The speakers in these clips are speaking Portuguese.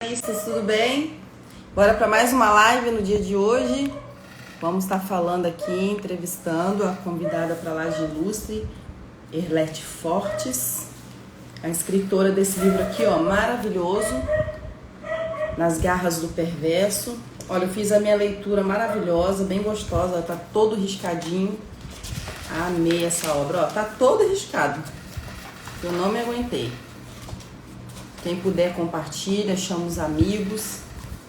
Jornalistas, tudo bem? Bora para mais uma live no dia de hoje. Vamos estar falando aqui, entrevistando a convidada para lá de ilustre, Erlete Fortes, a escritora desse livro aqui, ó, maravilhoso, Nas Garras do Perverso. Olha, eu fiz a minha leitura maravilhosa, bem gostosa, tá todo riscadinho. Amei essa obra, ó, tá todo riscado. Eu não me aguentei. Quem puder compartilha, chama os amigos,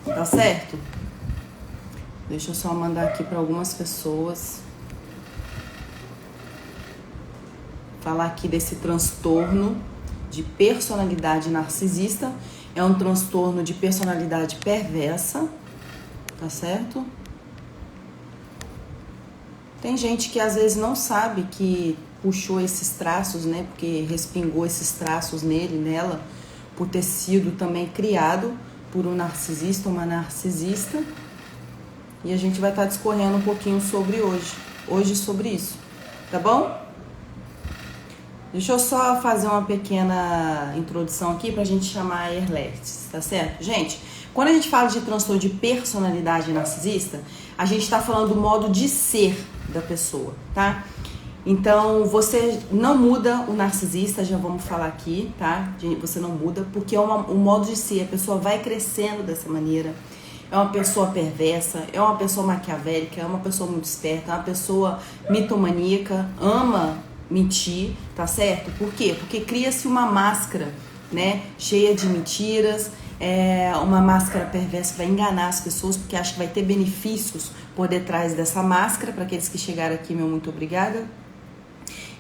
tá certo? Deixa eu só mandar aqui para algumas pessoas. Falar aqui desse transtorno de personalidade narcisista. É um transtorno de personalidade perversa, tá certo? Tem gente que às vezes não sabe que puxou esses traços, né? Porque respingou esses traços nele, nela, por ter sido também criado por um narcisista, uma narcisista. E a gente vai estar discorrendo um pouquinho sobre hoje sobre isso, tá bom? Deixa eu só fazer uma pequena introdução aqui pra gente chamar a Erlete, tá certo? Gente, quando a gente fala de transtorno de personalidade narcisista, a gente tá falando do modo de ser da pessoa, tá? Então, você não muda o narcisista, já vamos falar aqui, tá? Você não muda, porque é um modo de ser, a pessoa vai crescendo dessa maneira. É uma pessoa perversa, é uma pessoa maquiavélica, é uma pessoa muito esperta, é uma pessoa mitomaníaca, ama mentir, tá certo? Por quê? Porque cria-se uma máscara, né? Cheia de mentiras, uma máscara perversa para enganar as pessoas, porque acha que vai ter benefícios por detrás dessa máscara. Para aqueles que chegaram aqui, meu muito obrigada.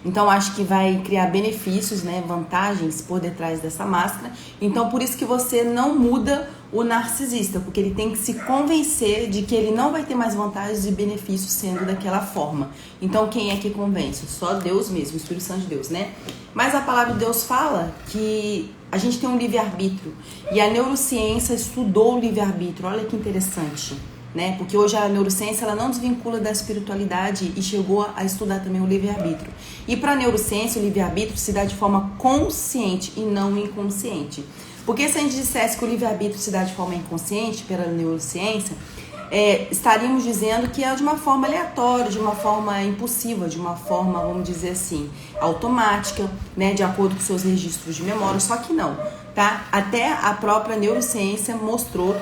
Então, acho que vai criar benefícios, né, vantagens por detrás dessa máscara. Então, por isso que você não muda o narcisista, porque ele tem que se convencer de que ele não vai ter mais vantagens e benefícios sendo daquela forma. Então, quem é que convence? Só Deus mesmo, o Espírito Santo de Deus, né? Mas a palavra de Deus fala que a gente tem um livre-arbítrio. E a neurociência estudou o livre-arbítrio. Olha que interessante, né? Porque hoje a neurociência ela não desvincula da espiritualidade e chegou a estudar também o livre-arbítrio. E para a neurociência, o livre-arbítrio se dá de forma consciente e não inconsciente. Porque se a gente dissesse que o livre-arbítrio se dá de forma inconsciente pela neurociência, estaríamos dizendo que é de uma forma aleatória, de uma forma impulsiva, de uma forma, vamos dizer assim, automática, né? De acordo com seus registros de memória, só que não, tá? Até a própria neurociência mostrou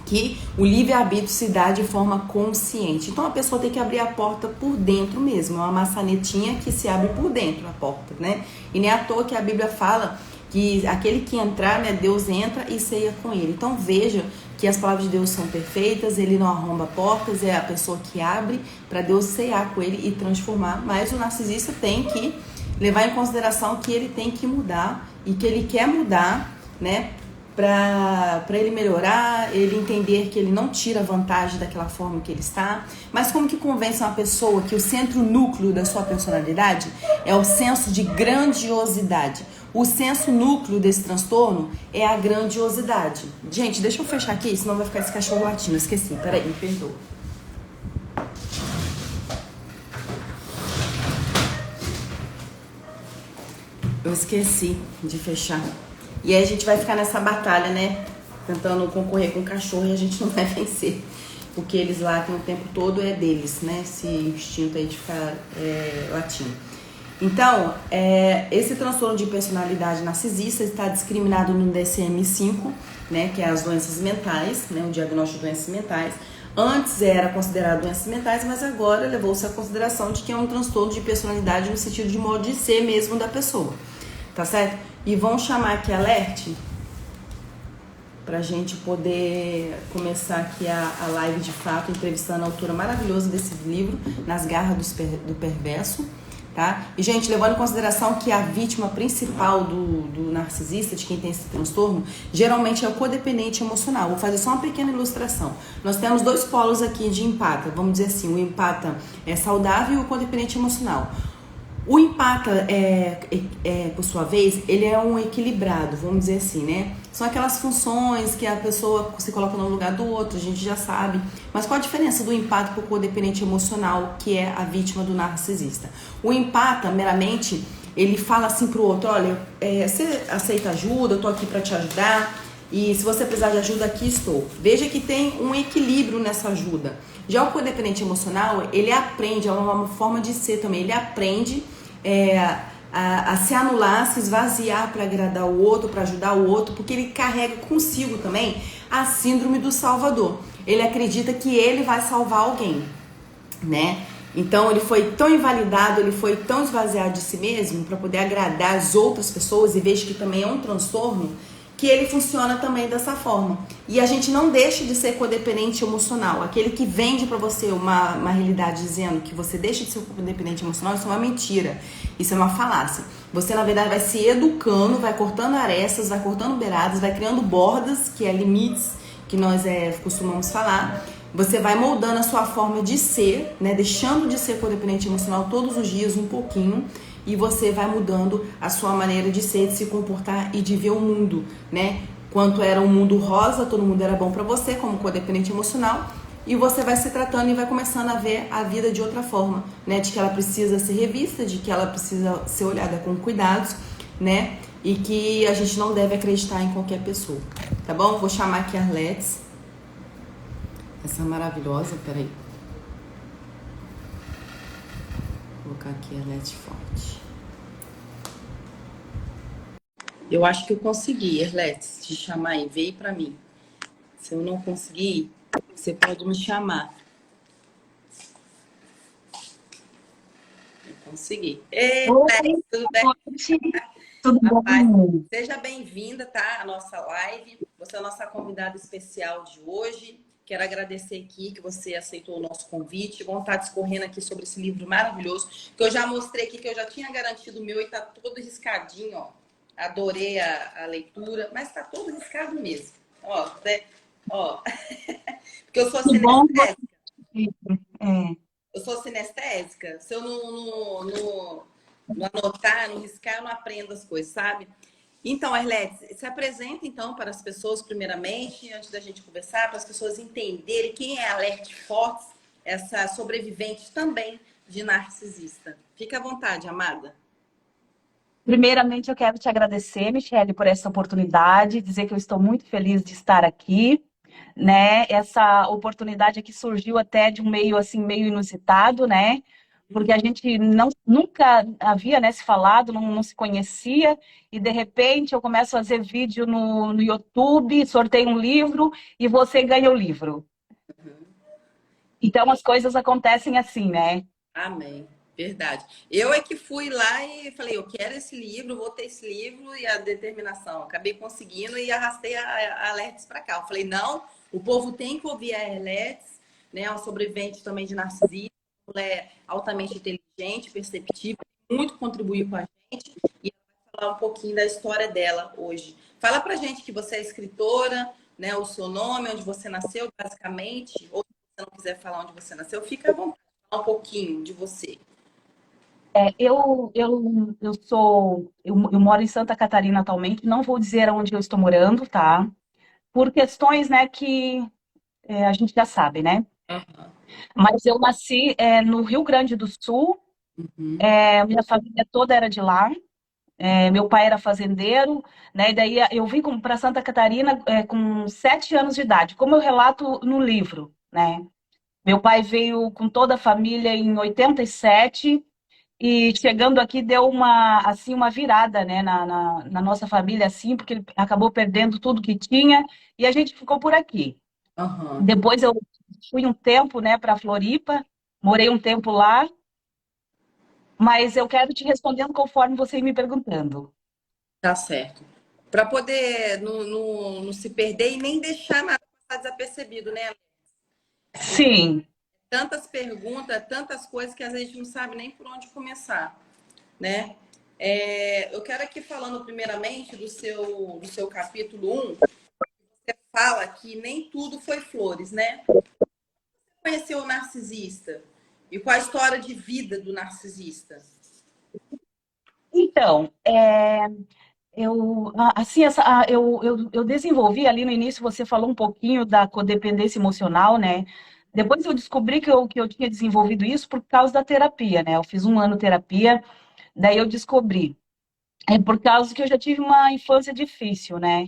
que o livre-arbítrio se dá de forma consciente. Então a pessoa tem que abrir a porta por dentro mesmo, é uma maçanetinha que se abre por dentro a porta, né? E nem à toa que a Bíblia fala que aquele que entrar, né, Deus entra e ceia com ele. Então veja que as palavras de Deus são perfeitas, ele não arromba portas, é a pessoa que abre para Deus cear com ele e transformar. Mas o narcisista tem que levar em consideração que ele tem que mudar e que ele quer mudar, né? Para ele melhorar, ele entender que ele não tira vantagem daquela forma que ele está. Mas como que convence uma pessoa que o centro núcleo da sua personalidade é o senso de grandiosidade? O senso núcleo desse transtorno é a grandiosidade. Gente, deixa eu fechar aqui, senão vai ficar esse cachorro latindo. Esqueci, peraí, me perdoa. Eu esqueci de fechar. E aí a gente vai ficar nessa batalha, né? Tentando concorrer com o cachorro e a gente não vai vencer. Porque eles latem o tempo todo, é deles, né? Esse instinto aí de ficar latindo. Então, esse transtorno de personalidade narcisista está discriminado no DSM-5, né? Que é as doenças mentais, né? O diagnóstico de doenças mentais. Antes era considerado doenças mentais, mas agora levou-se à consideração de que é um transtorno de personalidade no sentido de modo de ser mesmo da pessoa. Tá certo? E vamos chamar aqui a Erlete pra gente poder começar aqui a live de fato, entrevistando a autora maravilhosa desse livro, Nas Garras do Perverso, tá? E, gente, levando em consideração que a vítima principal do narcisista, de quem tem esse transtorno, geralmente é o codependente emocional. Vou fazer só uma pequena ilustração. Nós temos dois polos aqui de empata, vamos dizer assim, o empata é saudável e o codependente emocional. O empata, por sua vez, ele é um equilibrado, vamos dizer assim, né? São aquelas funções que a pessoa se coloca no lugar do outro, a gente já sabe. Mas qual a diferença do empata para o codependente emocional, que é a vítima do narcisista? O empata, meramente, ele fala assim pro outro, olha, você aceita ajuda, eu tô aqui para te ajudar, E se você precisar de ajuda, aqui estou. Veja que tem um equilíbrio nessa ajuda. Já o codependente emocional, ele aprende, é uma forma de ser também, ele aprende a se anular, a se esvaziar para agradar o outro, para ajudar o outro, porque ele carrega consigo também a síndrome do salvador. Ele acredita que ele vai salvar alguém, né? Então ele foi tão invalidado, ele foi tão esvaziado de si mesmo para poder agradar as outras pessoas, e vejo que também é um transtorno, que ele funciona também dessa forma. E a gente não deixa de ser codependente emocional. Aquele que vende para você uma realidade dizendo que você deixa de ser codependente emocional, isso é uma mentira. Isso é uma falácia. Você, na verdade, vai se educando, vai cortando arestas, vai cortando beiradas, vai criando bordas, que é limites, que nós costumamos falar. Você vai moldando a sua forma de ser, né? Deixando de ser codependente emocional todos os dias um pouquinho, e você vai mudando a sua maneira de ser, de se comportar e de ver o mundo, né? Quanto era um mundo rosa, todo mundo era bom para você como codependente emocional, e você vai se tratando e vai começando a ver a vida de outra forma, né? De que ela precisa ser revista, de que ela precisa ser olhada com cuidados, né? E que a gente não deve acreditar em qualquer pessoa, tá bom? Vou chamar aqui a Arletes. Essa maravilhosa, peraí. Vou colocar aqui a Arletes Forte. Eu acho que eu consegui, Arletes, te chamar aí, veio pra mim. Se eu não conseguir, você pode me chamar. Eu consegui. Ei, Arletes, tudo bem? Tudo Rapaz, bom? seja bem-vinda, tá? À nossa live. Você é a nossa convidada especial de hoje. Quero agradecer aqui que você aceitou o nosso convite. Vamos estar discorrendo aqui sobre esse livro maravilhoso, que eu já mostrei aqui, que eu já tinha garantido o meu e tá todo riscadinho, ó. Adorei a leitura, mas tá todo riscado mesmo. Ó, ó. Porque eu sou Que bom sinestésica. você. É. Eu sou sinestésica. Se eu não anotar, não riscar, eu não aprendo as coisas, sabe? Então, Arlete, se apresenta então para as pessoas, primeiramente, antes da gente conversar, para as pessoas entenderem quem é a Alerte Fortes, essa sobrevivente também de narcisista. Fica à vontade, amada. Primeiramente, eu quero te agradecer, Michele, por essa oportunidade, dizer que eu estou muito feliz de estar aqui, né? Essa oportunidade aqui surgiu até de um meio assim meio inusitado, né? Porque a gente nunca havia, né, se falado, não se conhecia, e de repente eu começo a fazer vídeo no YouTube, sorteio um livro e você ganha o livro. Então as coisas acontecem assim, né? Amém. Verdade. Eu é que fui lá e falei, eu quero esse livro, vou ter esse livro e a determinação. Acabei conseguindo e arrastei a Alertes para cá. Eu falei, não, o povo tem que ouvir a Alertes, né? Uma sobrevivente também de narcisismo, ela é altamente inteligente, perceptível, muito contribuiu com a gente e ela vai falar um pouquinho da história dela hoje. Fala pra gente que você é escritora, né? O seu nome, onde você nasceu, basicamente, ou se você não quiser falar onde você nasceu, fica à vontade. Falar um pouquinho de você. Eu moro em Santa Catarina atualmente, não vou dizer onde eu estou morando, tá? Por questões, né, que a gente já sabe, né? Aham. Mas eu nasci no Rio Grande do Sul, Uhum. minha família toda era de lá, meu pai era fazendeiro, né? E daí eu vim para Santa Catarina com 7 anos de idade, como eu relato no livro, né? Meu pai veio com toda a família em 87. E chegando aqui deu uma virada, né, na nossa família, assim, porque ele acabou perdendo tudo que tinha e a gente ficou por aqui. Aham. Depois eu fui um tempo, né, para Floripa, morei um tempo lá, mas eu quero te respondendo conforme você ir me perguntando. Tá certo. Para poder não se perder e nem deixar nada passar desapercebido, né? Porque Sim, tantas perguntas, tantas coisas que às vezes a gente não sabe nem por onde começar, né? Eu quero aqui falando primeiramente do seu capítulo 1. Você fala que nem tudo foi flores, né? Conheceu o narcisista? E qual a história de vida do narcisista? então, eu desenvolvi ali no início, você falou um pouquinho da codependência emocional, né? Depois eu descobri que eu tinha desenvolvido isso por causa da terapia, né? Eu fiz um ano de terapia, daí eu descobri. É por causa que eu já tive uma infância difícil, né?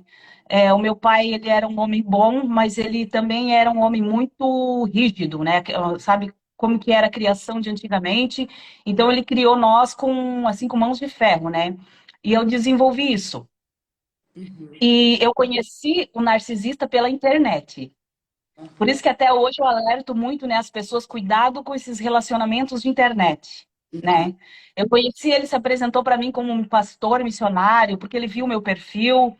O meu pai, ele era um homem bom, mas ele também era um homem muito rígido, né? Sabe como que era a criação de antigamente? Então ele criou nós com assim com mãos de ferro, né? E eu desenvolvi isso. Uhum. E eu conheci o narcisista pela internet. Por Uhum. isso que até hoje eu alerto muito, né, as pessoas, cuidado com esses relacionamentos de internet, Uhum. né? Eu conheci ele, se apresentou para mim como um pastor missionário, porque ele viu meu perfil,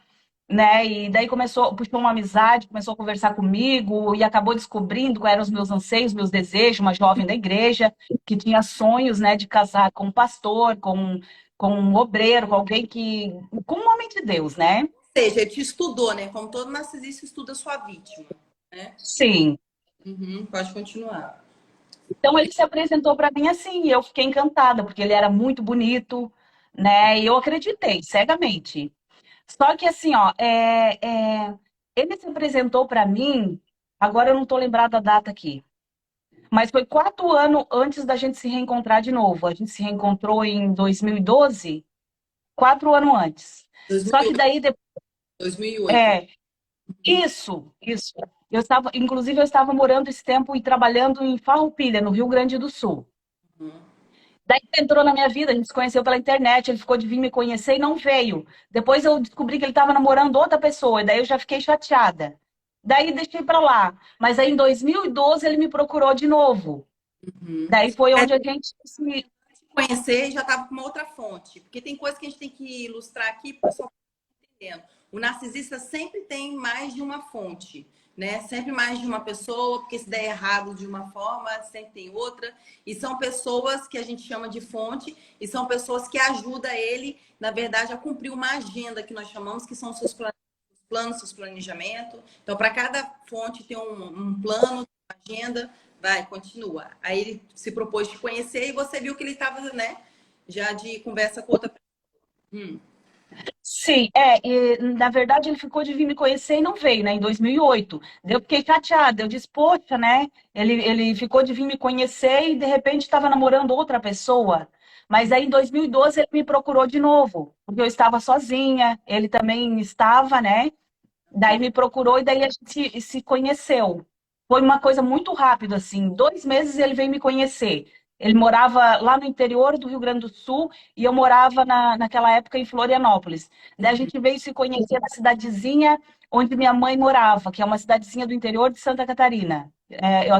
né? E daí puxou uma amizade, começou a conversar comigo e acabou descobrindo quais eram os meus anseios, meus desejos, uma jovem da igreja que tinha sonhos, né, de casar com um pastor, com um obreiro, com alguém que, com um homem de Deus, né? Ou seja, ele te estudou, né? Como todo narcisista estuda a sua vítima, né? Sim. Uhum. Pode continuar. Então ele se apresentou para mim assim, e eu fiquei encantada, porque ele era muito bonito, né? E eu acreditei cegamente. Só que assim, ó, ele se apresentou para mim, agora eu não estou lembrada da data aqui, mas foi 4 anos antes da gente se reencontrar de novo. A gente se reencontrou em 2012, 4 anos antes. Só que 2008, daí, 2008. é, isso. Inclusive, eu estava morando esse tempo e trabalhando em Farroupilha, no Rio Grande do Sul. Uhum. Daí ele entrou na minha vida, a gente se conheceu pela internet, ele ficou de vir me conhecer e não veio. Depois eu descobri que ele estava namorando outra pessoa, e daí eu já fiquei chateada. Daí deixei pra lá. Mas aí em 2012 ele me procurou de novo. Uhum. Daí foi É, onde a gente se. conhecer já estava com uma outra fonte. Porque tem coisa que a gente tem que ilustrar aqui para o pessoal entendendo. O narcisista sempre tem mais de uma fonte, né? Sempre mais de uma pessoa, porque se der errado de uma forma, sempre tem outra. E são pessoas que a gente chama de fonte, e são pessoas que ajudam ele, na verdade, a cumprir uma agenda que nós chamamos, que são os seus planos, seus planejamentos. Então, para cada fonte tem um plano, uma agenda, vai, continua. Aí ele se propôs de conhecer e você viu que ele estava, né, já de conversa com outra pessoa. Sim, e, na verdade ele ficou de vir me conhecer e não veio, né, em 2008. Daí eu fiquei chateada, eu disse, poxa, né, ele ficou de vir me conhecer e de repente estava namorando outra pessoa. Mas aí em 2012 ele me procurou de novo, porque eu estava sozinha, ele também estava, né, daí me procurou e daí a gente se conheceu. Foi uma coisa muito rápida, assim, 2 meses ele veio me conhecer. Ele morava lá no interior do Rio Grande do Sul e eu morava naquela época em Florianópolis. Daí a gente veio se conhecer na cidadezinha onde minha mãe morava, que é uma cidadezinha do interior de Santa Catarina.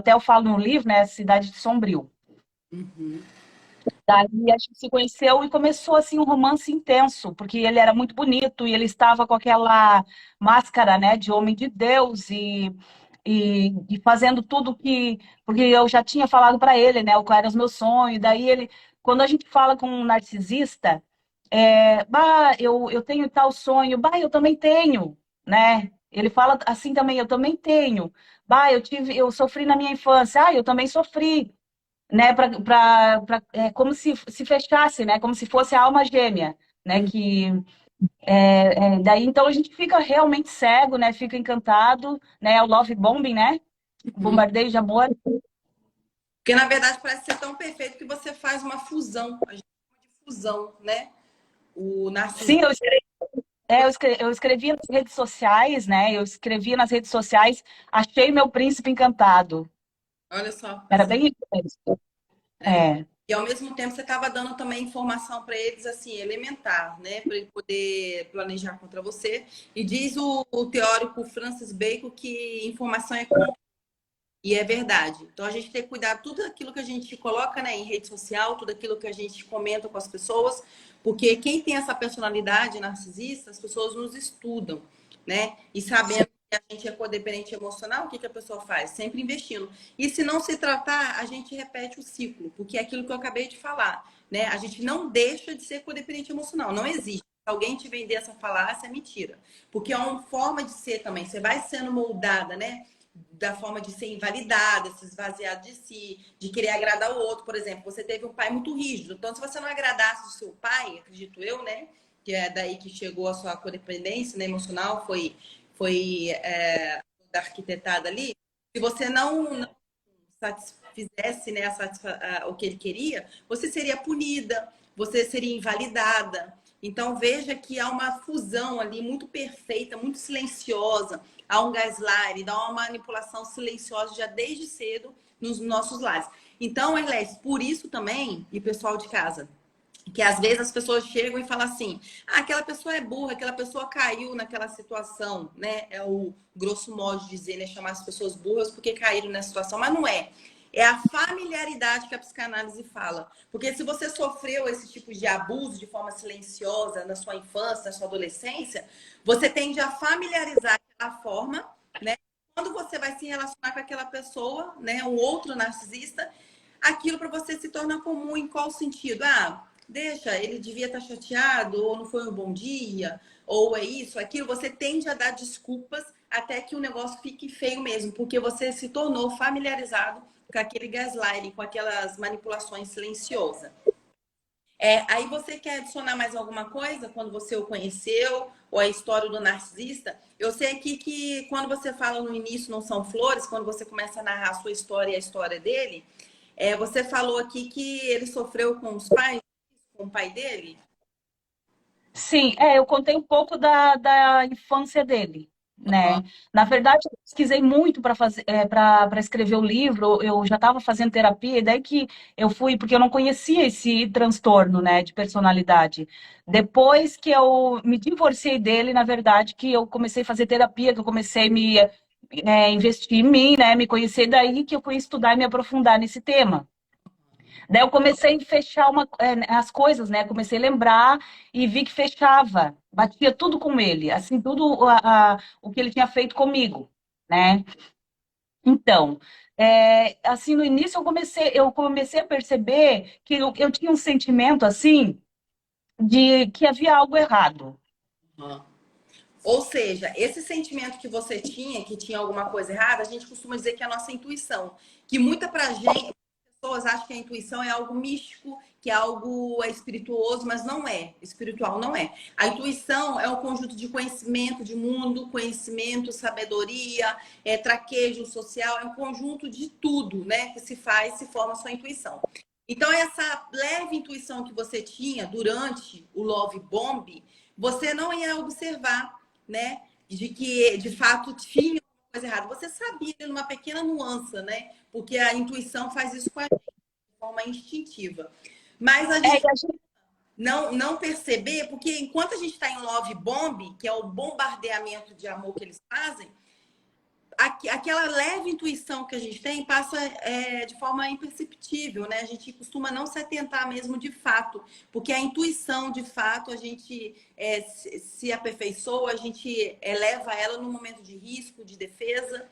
Eu falo no livro, né, cidade de Sombrio. Uhum. Daí a gente se conheceu e começou assim um romance intenso, porque ele era muito bonito e ele estava com aquela máscara, né, de homem de Deus e fazendo tudo que, porque eu já tinha falado para ele, né, qual era os meus sonhos. Daí ele, quando a gente fala com um narcisista, bah, eu tenho tal sonho, bah, eu também tenho, né? Ele fala assim também, eu também tenho. Bah, eu sofri na minha infância, eu também sofri, né, como se fechasse, né, como se fosse a alma gêmea, né, daí então a gente fica realmente cego, né, fica encantado, né, é o love bombing, né, o Uhum. bombardeio de amor. Porque, na verdade, parece ser tão perfeito que você faz uma fusão. A gente chama de fusão, né? O narcisismo. Sim, eu escrevi nas redes sociais, né, eu escrevi nas redes sociais, achei meu príncipe encantado. Olha só. Era bem isso mesmo. É. É. E, ao mesmo tempo, você estava dando também informação para eles, assim, elementar, né? Para ele poder planejar contra você. E diz o teórico Francis Bacon que informação é e é verdade. Então a gente tem que cuidar tudo aquilo que a gente coloca, né, em rede social, tudo aquilo que a gente comenta com as pessoas, porque quem tem essa personalidade narcisista, as pessoas nos estudam, né? E sabendo que a gente é codependente emocional, o que que a pessoa faz? Sempre investindo. E se não se tratar, a gente repete o ciclo, porque é aquilo que eu acabei de falar, né? A gente não deixa de ser codependente emocional, não existe. Se alguém te vender essa falácia, é mentira. Porque é uma forma de ser também. Você vai sendo moldada, né? Da forma de ser invalidada, se esvaziar de si, de querer agradar o outro. Por exemplo, você teve um pai muito rígido. Então, se você não agradasse o seu pai, acredito eu, né? Que é daí que chegou a sua codependência, né, emocional, foi arquitetada ali. Se você não satisfizesse, né, o que ele queria, você seria punida, você seria invalidada. Então veja que há uma fusão ali muito perfeita, muito silenciosa, há um gaslight, há uma manipulação silenciosa já desde cedo nos nossos lares. Então, Erlete, por isso também, e pessoal de casa, que às vezes as pessoas chegam e falam assim: ah, aquela pessoa é burra, aquela pessoa caiu naquela situação, né? É o grosso modo de dizer, né? Chamar as pessoas burras porque caíram nessa situação, mas não é. É a familiaridade que a psicanálise fala. Porque se você sofreu esse tipo de abuso de forma silenciosa na sua infância, na sua adolescência, você tende a familiarizar aquela forma, né? Quando você vai se relacionar com aquela pessoa, né? Um outro narcisista, aquilo para você se torna comum em qual sentido? Ah, deixa, ele devia estar chateado, ou não foi um bom dia, ou é isso, aquilo. Você tende a dar desculpas até que o negócio fique feio mesmo, porque você se tornou familiarizado com aquele gaslighting, com aquelas manipulações silenciosas. Aí você quer adicionar mais alguma coisa quando você o conheceu, ou a história do narcisista? Eu sei aqui que quando você fala no início não são flores, quando você começa a narrar a sua história e a história dele, você falou aqui que ele sofreu com os pais, com o pai dele? Sim, eu contei um pouco da infância dele, Aham. né? Na verdade, eu pesquisei muito para fazer, para escrever o livro. Eu já estava fazendo terapia, e daí que eu fui, porque eu não conhecia esse transtorno, né, de personalidade. Depois que eu me divorciei dele, na verdade, que eu comecei a fazer terapia, que eu comecei a me investir em mim, né, me conhecer, daí que eu fui estudar e me aprofundar nesse tema. Daí eu comecei a fechar as coisas, né? Comecei a lembrar e vi que fechava, batia tudo com ele, assim, tudo o que ele tinha feito comigo, né? Então, assim, no início eu comecei a perceber que eu tinha um sentimento, assim, de que havia algo errado. Aham. Ou seja, esse sentimento que você tinha, que tinha alguma coisa errada, a gente costuma dizer que é a nossa intuição. Que muita pra gente, pessoas acham que a intuição é algo místico, que é algo espirituoso, mas não é. Espiritual não é. A intuição é um conjunto de conhecimento de mundo, conhecimento, sabedoria, traquejo social, é um conjunto de tudo, né, que se faz, se forma a sua intuição. Então, essa leve intuição que você tinha durante o Love Bomb, você não ia observar, né, de que de fato tinha coisa errada. Você sabia numa pequena nuance, né? Porque a intuição faz isso com a gente de forma instintiva. Mas a É, gente e a gente não perceber, porque enquanto a gente está em love bomb, que é o bombardeamento de amor que eles fazem, aquela leve intuição que a gente tem passa de forma imperceptível, né? A gente costuma não se atentar mesmo de fato, porque a intuição, de fato, a gente se aperfeiçoa, a gente eleva ela no momento de risco, de defesa.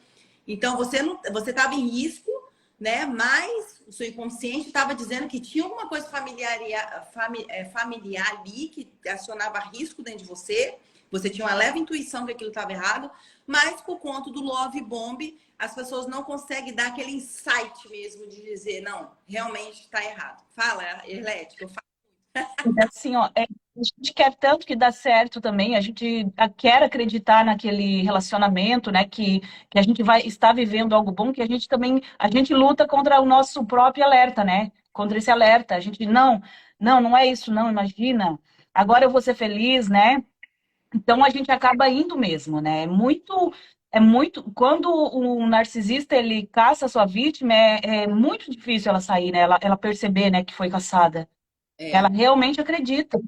Então, você estava em risco, né? Mas o seu inconsciente estava dizendo que tinha alguma coisa familiar ali que acionava risco dentro de você. Você tinha uma leve intuição que aquilo estava errado, mas por conta do Love Bomb, as pessoas não conseguem dar aquele insight mesmo de dizer, não, realmente está errado. Fala, Erlete, que eu falo. Assim, ó, a gente quer tanto que dá certo também, a gente quer acreditar naquele relacionamento, né, que a gente vai estar vivendo algo bom, que a gente também, a gente luta contra o nosso próprio alerta, né, contra esse alerta, a gente, não é isso, não, imagina, agora eu vou ser feliz, né, então a gente acaba indo mesmo, né, quando o narcisista, ele caça a sua vítima, é muito difícil ela sair, né, ela perceber, né, que foi caçada. Ela É. realmente acredita.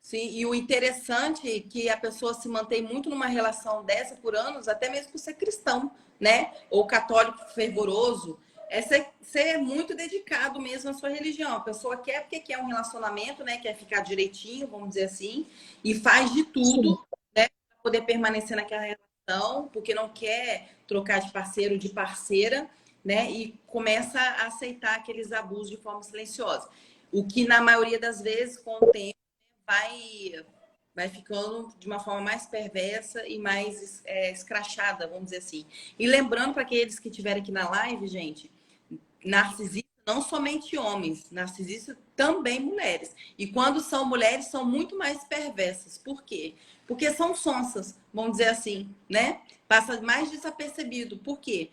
Sim, e o interessante é que a pessoa se mantém muito numa relação dessa por anos, até mesmo por ser cristão, né? Ou católico fervoroso, ser muito dedicado mesmo à sua religião. A pessoa quer porque quer um relacionamento, né? Quer ficar direitinho, vamos dizer assim, e faz de tudo, Sim. né? Para poder permanecer naquela relação, porque não quer trocar de parceiro, de parceira, né? E começa a aceitar aqueles abusos de forma silenciosa. O que, na maioria das vezes, com o tempo, vai ficando de uma forma mais perversa e mais escrachada, vamos dizer assim. E lembrando para aqueles que estiverem aqui na live, gente, narcisista não somente homens, narcisista também mulheres. E quando são mulheres, são muito mais perversas. Por quê? Porque são sonsas, vamos dizer assim, né? Passa mais desapercebido. Por quê?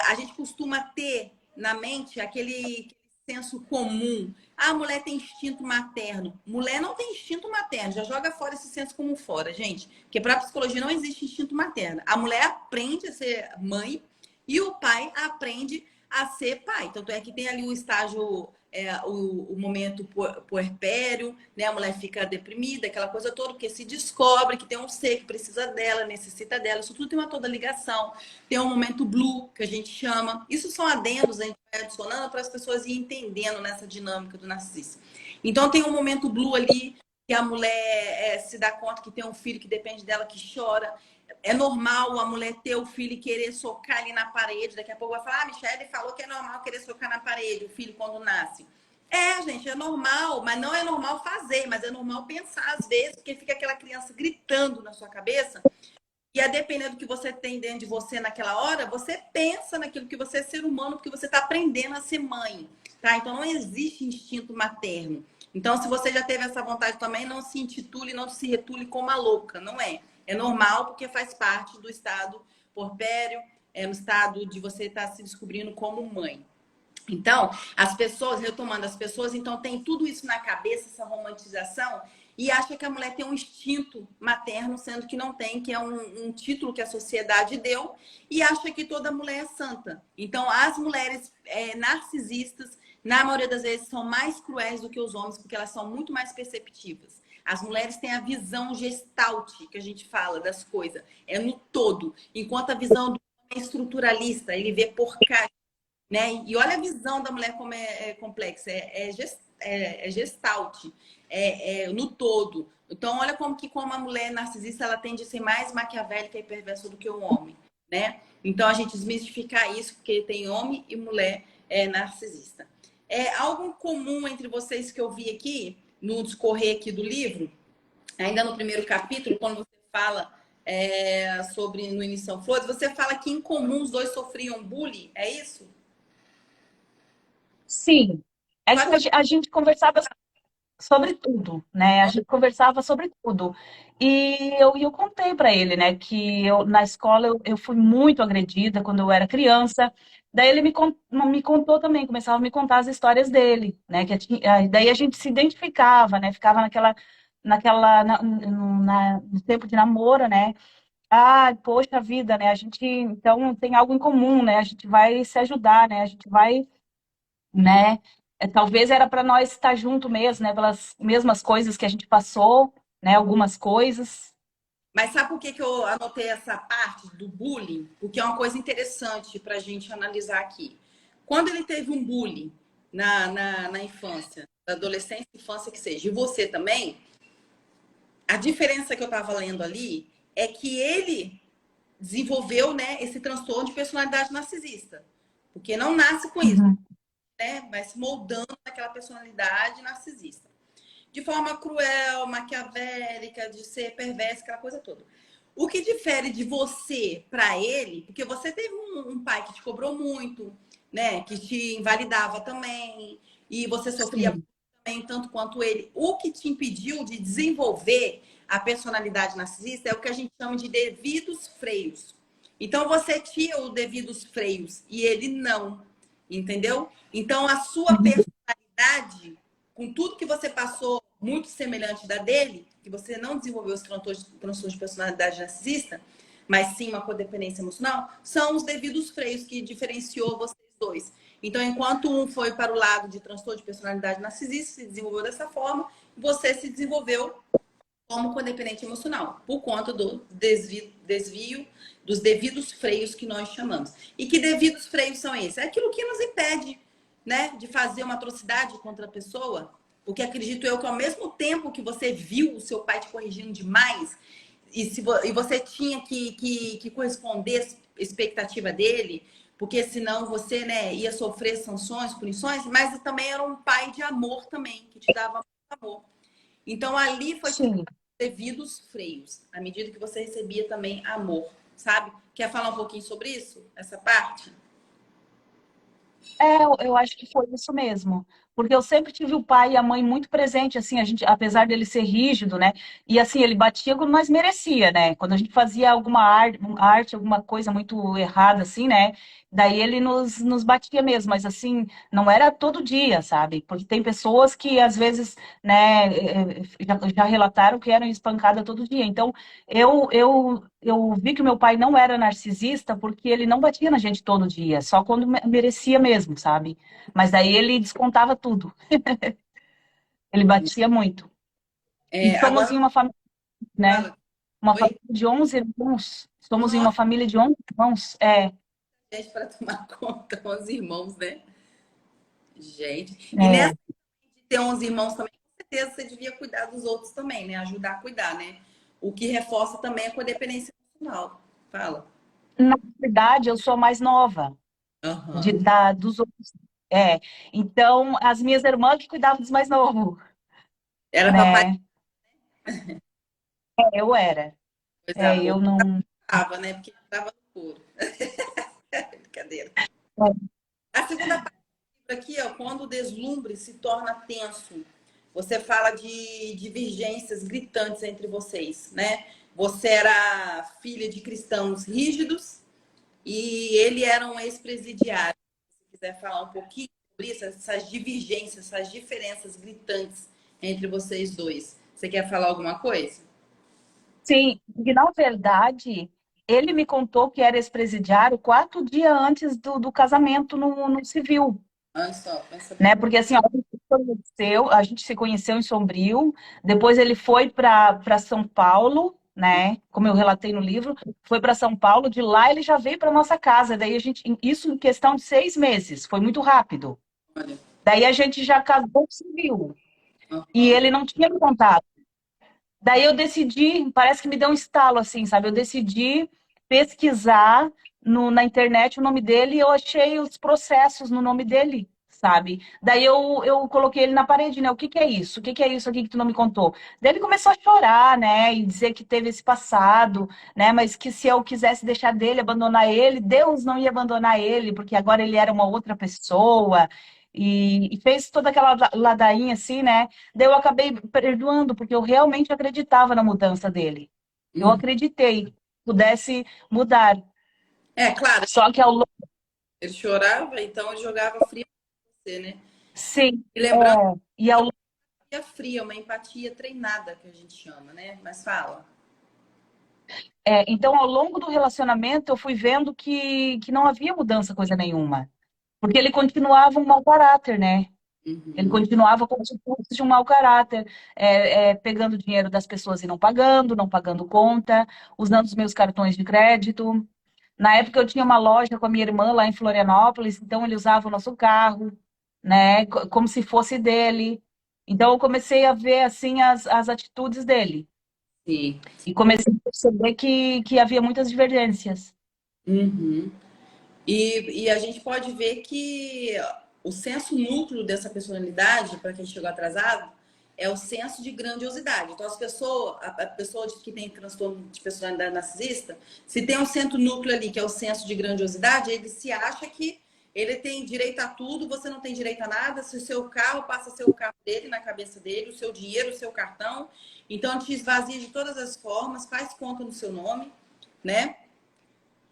A gente costuma ter na mente aquele senso comum. Ah, a mulher tem instinto materno. Mulher não tem instinto materno. Já joga fora esse senso comum fora, gente. Porque para a psicologia não existe instinto materno. A mulher aprende a ser mãe e o pai aprende a ser pai. Tanto é que tem ali o estágio, o momento puerpério, né? A mulher fica deprimida, aquela coisa toda, porque se descobre que tem um ser que precisa dela, necessita dela. Isso tudo tem uma toda ligação. Tem um momento blue, que a gente chama. Isso são adendos, a gente vai adicionando para as pessoas irem entendendo nessa dinâmica do narcisista. Então tem um momento blue ali, que a mulher se dá conta que tem um filho que depende dela, que chora. É normal a mulher ter o filho e querer socar ali na parede. Daqui a pouco vai falar, Michelle falou que é normal querer socar na parede, o filho quando nasce. Gente, é normal, mas não é normal fazer, mas é normal pensar às vezes, porque fica aquela criança gritando na sua cabeça. E a depender do que você tem dentro de você naquela hora, você pensa naquilo que você é ser humano, porque você está aprendendo a ser mãe, tá? Então não existe instinto materno. Então, se você já teve essa vontade também, não se intitule, não se retule como uma louca, não é? É normal porque faz parte do estado porpério, no estado de você estar se descobrindo como mãe. Então, as pessoas, retomando, as pessoas, então, tem tudo isso na cabeça, essa romantização, e acha que a mulher tem um instinto materno, sendo que não tem, que é um título que a sociedade deu, e acha que toda mulher é santa. Então, as mulheres narcisistas, na maioria das vezes, são mais cruéis do que os homens, porque elas são muito mais perceptivas. As mulheres têm a visão gestalt, que a gente fala das coisas, é no todo, enquanto a visão do homem é estruturalista, ele vê por cá, né? E olha a visão da mulher como é complexa, é gestalt, no todo. Então, olha como a mulher narcisista ela tende a ser mais maquiavélica e perversa do que o homem, né? Então, a gente desmistificar isso, porque tem homem e mulher narcisista. Algo comum entre vocês que eu vi aqui, no discorrer aqui do livro, ainda no primeiro capítulo, quando você fala sobre no início são flores, você fala que em comum os dois sofriam bullying, é isso? Sim. A gente conversava sobre tudo, né? A gente conversava sobre tudo. E eu contei para ele, né, que na escola eu fui muito agredida quando eu era criança. Daí ele me contou também, começava a me contar as histórias dele, né? Daí a gente se identificava, né? Ficava no tempo de namoro, né? Ah, poxa vida, né? A gente então tem algo em comum, né? A gente vai se ajudar, né? A gente vai, né? Talvez era para nós estar junto mesmo, né? Pelas mesmas coisas que a gente passou, né? Algumas coisas. Mas sabe por que eu anotei essa parte do bullying? Porque é uma coisa interessante para a gente analisar aqui. Quando ele teve um bullying na infância, na adolescência, infância que seja, e você também, a diferença que eu estava lendo ali é que ele desenvolveu, né, esse transtorno de personalidade narcisista. Porque não nasce com isso, Uhum. né? Vai se moldando naquela personalidade narcisista. De forma cruel, maquiavélica, de ser perversa, aquela coisa toda. O que difere de você para ele, porque você teve um pai que te cobrou muito, né? Que te invalidava também, e você sofria Sim. também, tanto quanto ele. O que te impediu de desenvolver a personalidade narcisista é o que a gente chama de devidos freios. Então você tinha os devidos freios e ele não, entendeu? Então a sua Uhum. personalidade, com tudo que você passou muito semelhante da dele, que você não desenvolveu os transtornos de personalidade narcisista, mas sim uma codependência emocional, são os devidos freios que diferenciou vocês dois. Então, enquanto um foi para o lado de transtorno de personalidade narcisista, se desenvolveu dessa forma, você se desenvolveu como codependente emocional, por conta do desvio dos devidos freios que nós chamamos. E que devidos freios são esses? É aquilo que nos impede, né, de fazer uma atrocidade contra a pessoa, porque acredito eu que ao mesmo tempo que você viu o seu pai te corrigindo demais, e você tinha que corresponder à expectativa dele, porque senão você, né, ia sofrer sanções, punições, mas também era um pai de amor também, que te dava muito amor. Então ali foi Sim. devidos freios, à medida que você recebia também amor, sabe? Quer falar um pouquinho sobre isso? Essa parte? Eu acho que foi isso mesmo. porque eu sempre tive o pai e a mãe muito presente, assim, a gente, apesar dele ser rígido, né? E assim, ele batia quando nós merecia, né? Quando a gente fazia alguma arte, alguma coisa muito errada, assim, né? Daí ele nos batia mesmo, mas assim, não era todo dia, sabe? Porque tem pessoas que às vezes, né, já relataram que eram espancadas todo dia. Então, eu vi que o meu pai não era narcisista porque ele não batia na gente todo dia, só quando merecia mesmo, sabe? Mas daí ele descontava tudo. Ele batia muito. E somos Agora em uma família, né? fala. Uma Oi? família de 11 irmãos. Somos em uma Nossa, família de 11 irmãos. É, gente, para tomar conta com os irmãos, né? Gente. E nessa é. de ter 11 irmãos também, com certeza você devia cuidar dos outros também, né? Ajudar a cuidar, né? O que reforça também a codependência emocional. Fala. Na verdade, eu sou a mais nova Aham. dos outros. É. Então, as minhas irmãs que cuidavam dos mais novos, Era papai né? Eu era. que coisa É, boa. eu não. Tava, né? Porque tava no couro. Brincadeira. A segunda parte aqui, ó, quando o deslumbre se torna tenso. Você fala de divergências gritantes entre vocês, né? Você era filha de cristãos rígidos e ele era um ex-presidiário. Se quiser falar um pouquinho sobre isso, essas divergências, essas diferenças gritantes entre vocês dois. Você quer falar alguma coisa? Sim, e na verdade, ele me contou que era ex-presidiário 4 dias antes do casamento no civil. Olha só, pensa bem. Né? Porque assim, ó, a gente se conheceu em Sombrio, depois ele foi para São Paulo, né? Como eu relatei no livro, foi para São Paulo, de lá ele já veio para nossa casa. Daí a gente, isso em questão de 6 meses, foi muito rápido. Olha. Daí a gente já casou civil e Aham. ele não tinha me contado. Daí eu decidi, parece que me deu um estalo assim, sabe? Eu decidi pesquisar na internet o nome dele e eu achei os processos no nome dele, sabe? Daí eu coloquei ele na parede, né? O que que é isso? O que que é isso aqui que tu não me contou? Daí ele começou a chorar, né? E dizer que teve esse passado, né? Mas que se eu quisesse deixar dele, abandonar ele, Deus não ia abandonar ele, porque agora ele era uma outra pessoa. E fez toda aquela ladainha assim, né? Daí eu acabei perdoando, porque eu realmente acreditava na mudança dele. Eu Uhum. acreditei que pudesse mudar. É, claro, Só que ao longo. ele chorava, então ele jogava frio em você, né? Sim, E lembrando e ao, que a fria, uma empatia treinada que a gente chama, né? Mas fala. então, ao longo do relacionamento, eu fui vendo que não havia mudança, coisa nenhuma. Porque ele continuava um mau caráter, né? Ele Uhum. continuava com atitudes de um mau caráter, pegando dinheiro das pessoas e não pagando conta, usando os meus cartões de crédito. Na época eu tinha uma loja com a minha irmã lá em Florianópolis, então ele usava o nosso carro, né, como se fosse dele. Então eu comecei a ver assim as atitudes dele Sim. e comecei a perceber que havia muitas divergências. Uhum. E a gente pode ver que o senso núcleo dessa personalidade, para quem chegou atrasado, é o senso de grandiosidade. Então, a pessoa que tem transtorno de personalidade narcisista, se tem um centro núcleo ali, que é o senso de grandiosidade, ele se acha que ele tem direito a tudo, você não tem direito a nada. Se o seu carro passa a ser o carro dele na cabeça dele, o seu dinheiro, o seu cartão. Então, te esvazia de todas as formas, faz conta no seu nome, né?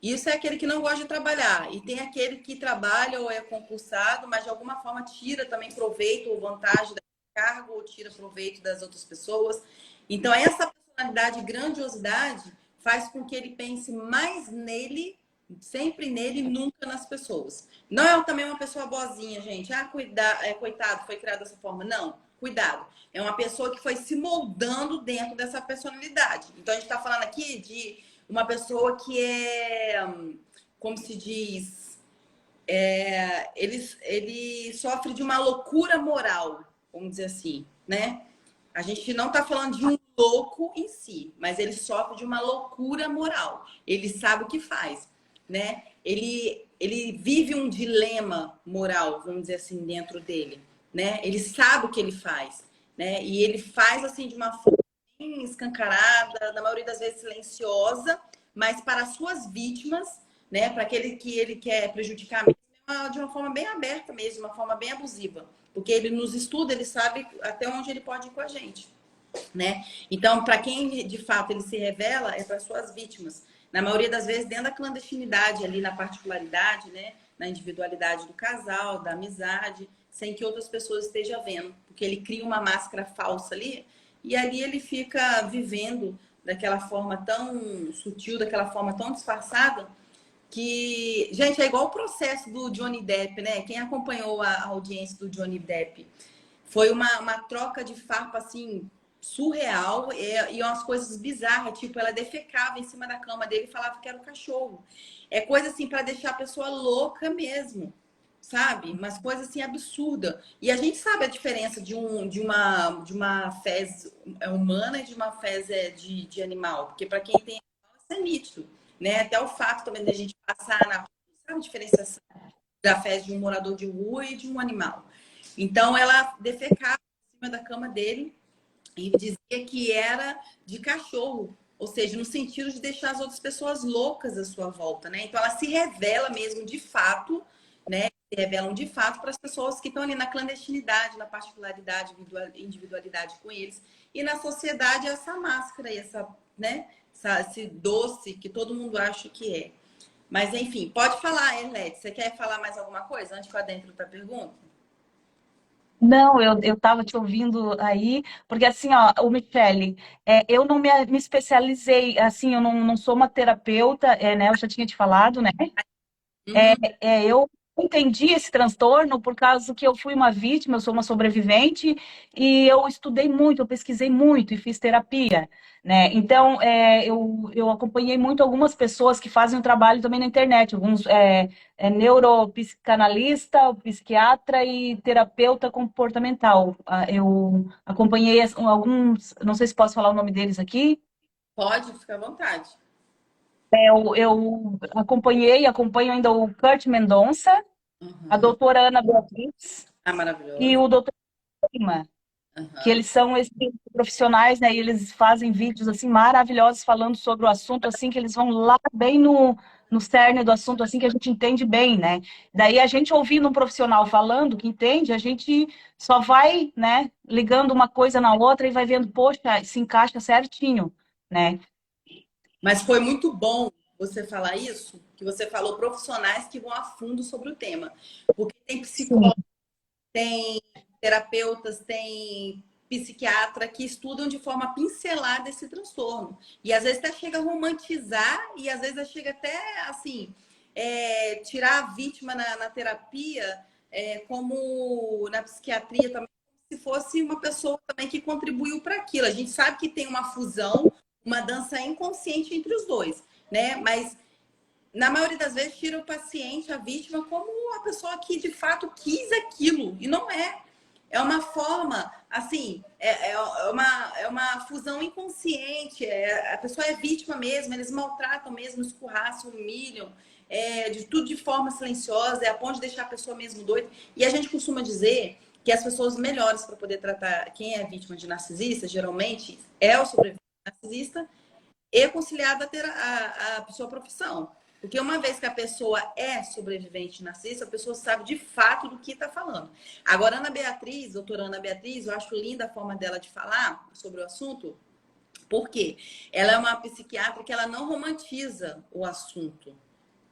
Isso é aquele que não gosta de trabalhar. E tem aquele que trabalha ou é concursado, mas de alguma forma tira também proveito ou vantagem do cargo, ou tira proveito das outras pessoas. Então, essa personalidade, grandiosidade, faz com que ele pense mais nele, sempre nele, nunca nas pessoas. Não é também uma pessoa boazinha, gente. Coitado, foi criado dessa forma. Não, cuidado. É uma pessoa que foi se moldando dentro dessa personalidade. Então, a gente está falando aqui de uma pessoa que é, como se diz, ele sofre de uma loucura moral, vamos dizer assim, né? A gente não está falando de um louco em si, mas ele sofre de uma loucura moral. Ele sabe o que faz, né? Ele vive um dilema moral, vamos dizer assim, dentro dele, né? Ele sabe o que ele faz, né? E ele faz assim de uma forma bem escancarada, na maioria das vezes silenciosa, mas para as suas vítimas, né? Para aquele que ele quer prejudicar mesmo, de uma forma bem aberta mesmo, de uma forma bem abusiva. porque ele nos estuda, ele sabe até onde ele pode ir com a gente, né? Então, para quem de fato ele se revela, é para suas vítimas. Na maioria das vezes, dentro da clandestinidade, ali na particularidade, né? Na individualidade do casal, da amizade, sem que outras pessoas estejam vendo. Porque ele cria uma máscara falsa ali, e ali ele fica vivendo daquela forma tão sutil, daquela forma tão disfarçada, que, gente, é igual o processo do Johnny Depp, né? Quem acompanhou a audiência do Johnny Depp, foi uma troca de farpa, assim, surreal e umas coisas bizarras, tipo, ela defecava em cima da cama dele e falava que era o cachorro. É coisa, assim, para deixar a pessoa louca mesmo, sabe? Umas coisas, assim, absurdas. E a gente sabe a diferença de uma fezes humana e de uma fezes de animal, porque para quem tem animal, isso é nítido, né? Até o fato também da gente passar na rua, sabe a diferença da fezes de um morador de rua e de um animal. Então, ela defecava em cima da cama dele e dizia que era de cachorro, ou seja, no sentido de deixar as outras pessoas loucas à sua volta, né? Então, ela se revela mesmo de fato, né? Se revelam de fato para as pessoas que estão ali na clandestinidade, na particularidade, individualidade com eles. E na sociedade, essa máscara, essa, né? Esse doce que todo mundo acha que é. Mas, enfim, pode falar, Erlete. Você quer falar mais alguma coisa antes que eu adentro outra pergunta? Não, eu estava te ouvindo aí, porque assim, ó, o Michele, eu não me especializei, assim, eu não sou uma terapeuta, né, eu já tinha te falado, né? Uhum. Eu entendi esse transtorno por causa que eu fui uma vítima, eu sou uma sobrevivente e eu estudei muito, eu pesquisei muito e fiz terapia, né? Então, eu acompanhei muito algumas pessoas que fazem um trabalho também na internet, alguns neuropsicanalista, psiquiatra e terapeuta comportamental. Eu acompanhei alguns, não sei se posso falar o nome deles aqui. Pode, fica à vontade. Eu acompanho ainda o Kurt Mendonça, a Uhum. doutora Ana Beatriz Ah, e maravilhoso. o doutor Lima, que Uhum. eles são esses profissionais, né? E eles fazem vídeos assim maravilhosos falando sobre o assunto, assim que eles vão lá bem no cerne do assunto, assim que a gente entende bem, né? Daí a gente ouvindo um profissional falando que entende, a gente só vai, né, ligando uma coisa na outra e vai vendo, poxa, se encaixa certinho, né? Mas foi muito bom você falar isso, que você falou profissionais que vão a fundo sobre o tema. Porque tem Sim. psicólogos, tem terapeutas, tem psiquiatra que estudam de forma pincelada esse transtorno. E às vezes até chega a romantizar e às vezes chega até assim, tirar a vítima na terapia, como na psiquiatria também, se fosse uma pessoa também que contribuiu para aquilo. A gente sabe que tem uma fusão, uma dança inconsciente entre os dois, né? Mas na maioria das vezes tira o paciente, a vítima, como a pessoa que de fato quis aquilo. E não é. É uma forma, assim, é uma fusão inconsciente. A pessoa é vítima mesmo, eles maltratam mesmo, escorraçam, humilham, de tudo de forma silenciosa, é a ponto de deixar a pessoa mesmo doida. E a gente costuma dizer que as pessoas melhores para poder tratar quem é vítima de narcisista, geralmente, é o sobrevivente narcisista e conciliado a ter a sua profissão. Porque uma vez que a pessoa é sobrevivente narcisista, a pessoa sabe de fato do que está falando. Agora, Ana Beatriz, doutora Ana Beatriz, eu acho linda a forma dela de falar sobre o assunto, porque ela é uma psiquiatra que ela não romantiza o assunto,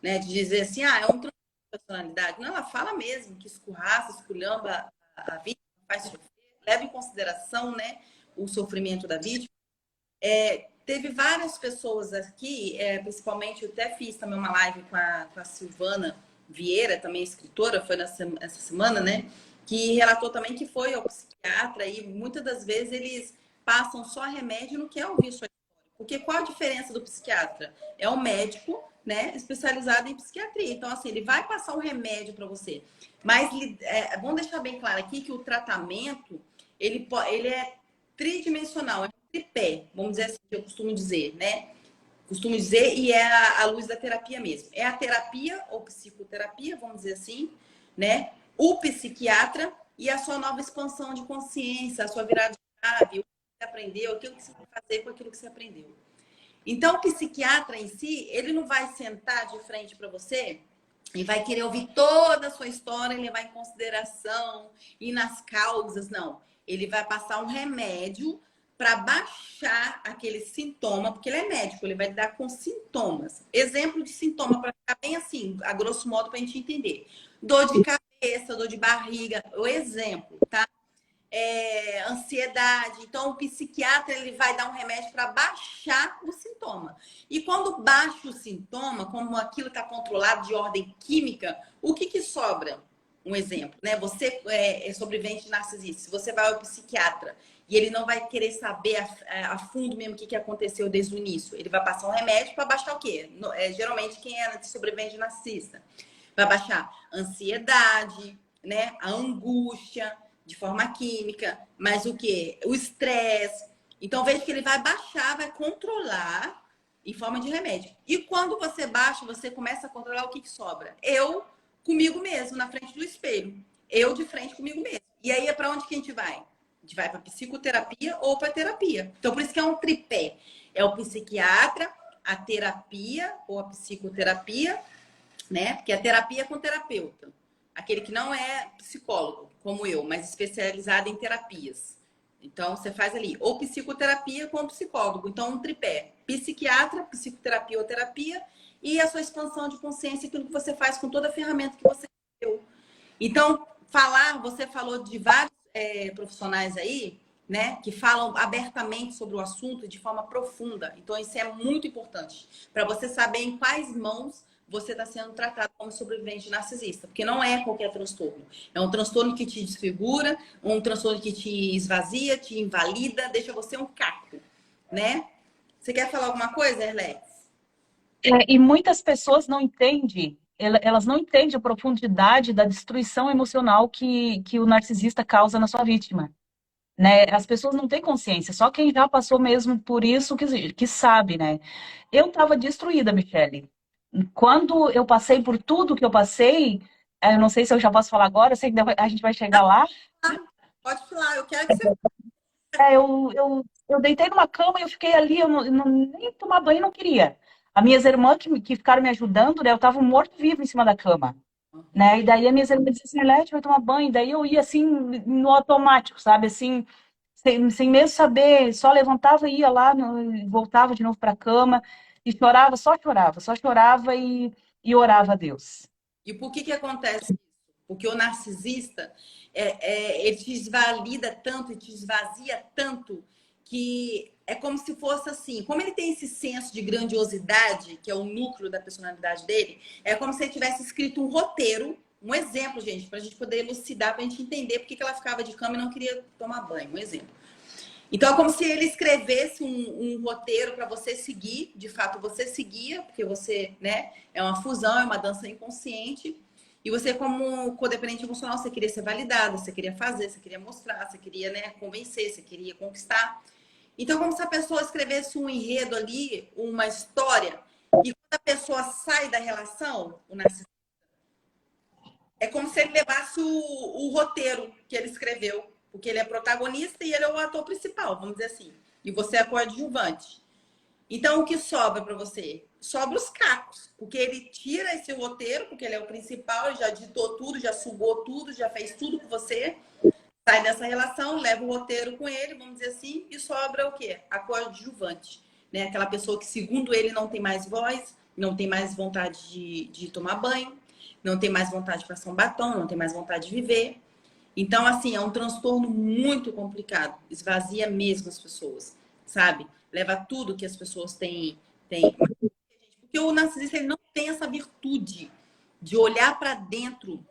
né? De dizer assim, é um transtorno de personalidade. Não, ela fala mesmo que escorraça, esculhamba a vítima, faz sofrer, leva em consideração, né, o sofrimento da vítima. Teve várias pessoas aqui, principalmente eu até fiz também uma live com a Silvana Vieira, também escritora, foi essa semana, né? Que relatou também que foi ao psiquiatra e muitas das vezes eles passam só remédio no que é ouvir sua história. Porque qual a diferença do psiquiatra? É um médico, né, especializado em psiquiatria. Então, assim, ele vai passar um remédio para você. Mas vamos deixar bem claro aqui que o tratamento, ele é tridimensional, tripé, vamos dizer assim, que eu costumo dizer, né? Costumo dizer, e é a luz da terapia mesmo. É a terapia ou psicoterapia, vamos dizer assim, né? O psiquiatra e a sua nova expansão de consciência, a sua virada de chave, o que você aprendeu, aquilo que você vai fazer com aquilo que você aprendeu. Então, o psiquiatra em si, ele não vai sentar de frente para você e vai querer ouvir toda a sua história e levar em consideração, e nas causas, não. Ele vai passar um remédio para baixar aquele sintoma, porque ele é médico, ele vai lidar com sintomas. Exemplo de sintoma, para ficar bem assim, a grosso modo, para a gente entender. Dor de cabeça, dor de barriga, o exemplo, tá? Ansiedade. Então, o psiquiatra ele vai dar um remédio para baixar o sintoma. E quando baixa o sintoma, como aquilo está controlado de ordem química, o que sobra? Um exemplo, né? Você é sobrevivente narcisista. Se você vai ao psiquiatra e ele não vai querer saber a fundo mesmo o que aconteceu desde o início, ele vai passar um remédio para baixar o quê? Geralmente, quem é sobrevivente narcisista vai baixar ansiedade, né? A angústia de forma química, mas o que? O estresse. Então, veja que ele vai baixar, vai controlar em forma de remédio. E quando você baixa, você começa a controlar o que sobra. Eu comigo mesmo, na frente do espelho. Eu de frente comigo mesmo. E aí é para onde que a gente vai? A gente vai para psicoterapia ou para terapia. Então, por isso que é um tripé. É o psiquiatra, a terapia ou a psicoterapia, né? Porque a terapia é com o terapeuta. Aquele que não é psicólogo, como eu, mas especializado em terapias. Então, você faz ali ou psicoterapia com o psicólogo. Então, um tripé. Psiquiatra, psicoterapia ou terapia. E a sua expansão de consciência, aquilo que você faz com toda a ferramenta que você deu. Então, você falou de vários profissionais aí, né? Que falam abertamente sobre o assunto de forma profunda. Então, isso é muito importante. Para você saber em quais mãos você está sendo tratado como sobrevivente narcisista. Porque não é qualquer transtorno. É um transtorno que te desfigura, um transtorno que te esvazia, te invalida, deixa você um caco, né? Você quer falar alguma coisa, Erlex? E muitas pessoas não entendem, elas não entendem a profundidade da destruição emocional que o narcisista causa na sua vítima. Né? As pessoas não têm consciência, só quem já passou mesmo por isso que sabe, né? Eu estava destruída, Michele. Quando eu passei por tudo que eu passei, eu não sei se eu já posso falar agora, eu sei que a gente vai chegar lá. Pode falar, eu quero que você... Eu deitei numa cama e eu fiquei ali, nem tomar banho não queria. As minhas irmãs que ficaram me ajudando, né, eu estava morto-vivo em cima da cama. Né? E daí as minhas irmãs diziam assim, Lete, vai tomar banho. Daí eu ia assim, no automático, sabe? Assim, sem mesmo saber, só levantava e ia lá, voltava de novo para a cama e chorava, só chorava e orava a Deus. E por que acontece isso? Porque o narcisista, ele te desvalida tanto e te esvazia tanto que é como se fosse assim. Como ele tem esse senso de grandiosidade, que é o núcleo da personalidade dele, é como se ele tivesse escrito um roteiro, um exemplo, gente, para a gente poder elucidar, para a gente entender por que ela ficava de cama e não queria tomar banho. Um exemplo. Então, é como se ele escrevesse um roteiro para você seguir. De fato, você seguia, porque você, né, é uma fusão, é uma dança inconsciente. E você, como codependente emocional, você queria ser validado, você queria fazer, você queria mostrar, você queria, né, convencer, você queria conquistar. Então, como se a pessoa escrevesse um enredo ali, uma história, e quando a pessoa sai da relação, o narcisista, é como se ele levasse o roteiro que ele escreveu. Porque ele é protagonista e ele é o ator principal, vamos dizer assim. E você é coadjuvante. Então, o que sobra para você? Sobra os cacos. Porque ele tira esse roteiro, porque ele é o principal, ele já ditou tudo, já sugou tudo, já fez tudo com você. Sai dessa relação, leva o roteiro com ele, vamos dizer assim, e sobra o quê? A coadjuvante. Né? Aquela pessoa que, segundo ele, não tem mais voz, não tem mais vontade de tomar banho, não tem mais vontade de passar um batom, não tem mais vontade de viver. Então, assim, é um transtorno muito complicado. Esvazia mesmo as pessoas, sabe? Leva tudo que as pessoas têm. Porque o narcisista ele não tem essa virtude de olhar para dentro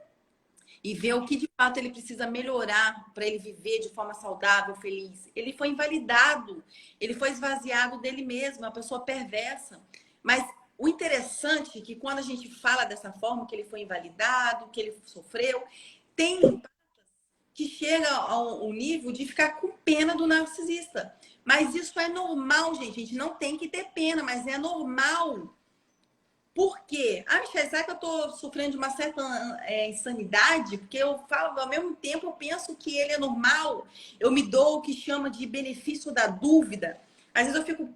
e ver o que de fato ele precisa melhorar para ele viver de forma saudável, feliz. Ele foi invalidado, ele foi esvaziado dele mesmo, uma pessoa perversa. Mas o interessante é que quando a gente fala dessa forma, que ele foi invalidado, que ele sofreu, tem que chega ao nível de ficar com pena do narcisista. Mas isso é normal, gente. A gente não tem que ter pena, mas é normal. Por quê? Ah, Michelle, será que eu tô sofrendo de uma certa insanidade? Porque eu falo, ao mesmo tempo, eu penso que ele é normal. Eu me dou o que chama de benefício da dúvida. Às vezes eu fico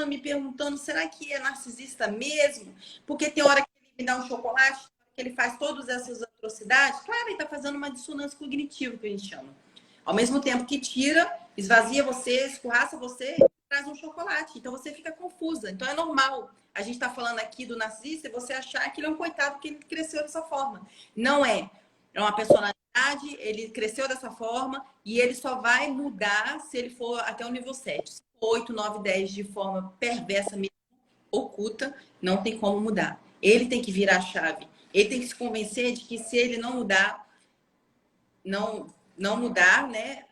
me perguntando, será que é narcisista mesmo? Porque tem hora que ele me dá um chocolate, que ele faz todas essas atrocidades, claro, ele está fazendo uma dissonância cognitiva, que a gente chama. Ao mesmo tempo que tira, esvazia você, escorraça você, traz um chocolate. Então você fica confusa. Então é normal. A gente está falando aqui do narcisista e você achar que ele é um coitado que ele cresceu dessa forma. Não é. É uma personalidade, ele cresceu dessa forma e ele só vai mudar se ele for até o nível 7. Se for 8, 9, 10 de forma perversa mesmo, oculta, não tem como mudar. Ele tem que virar a chave. Ele tem que se convencer de que se ele não mudar, não mudar, né?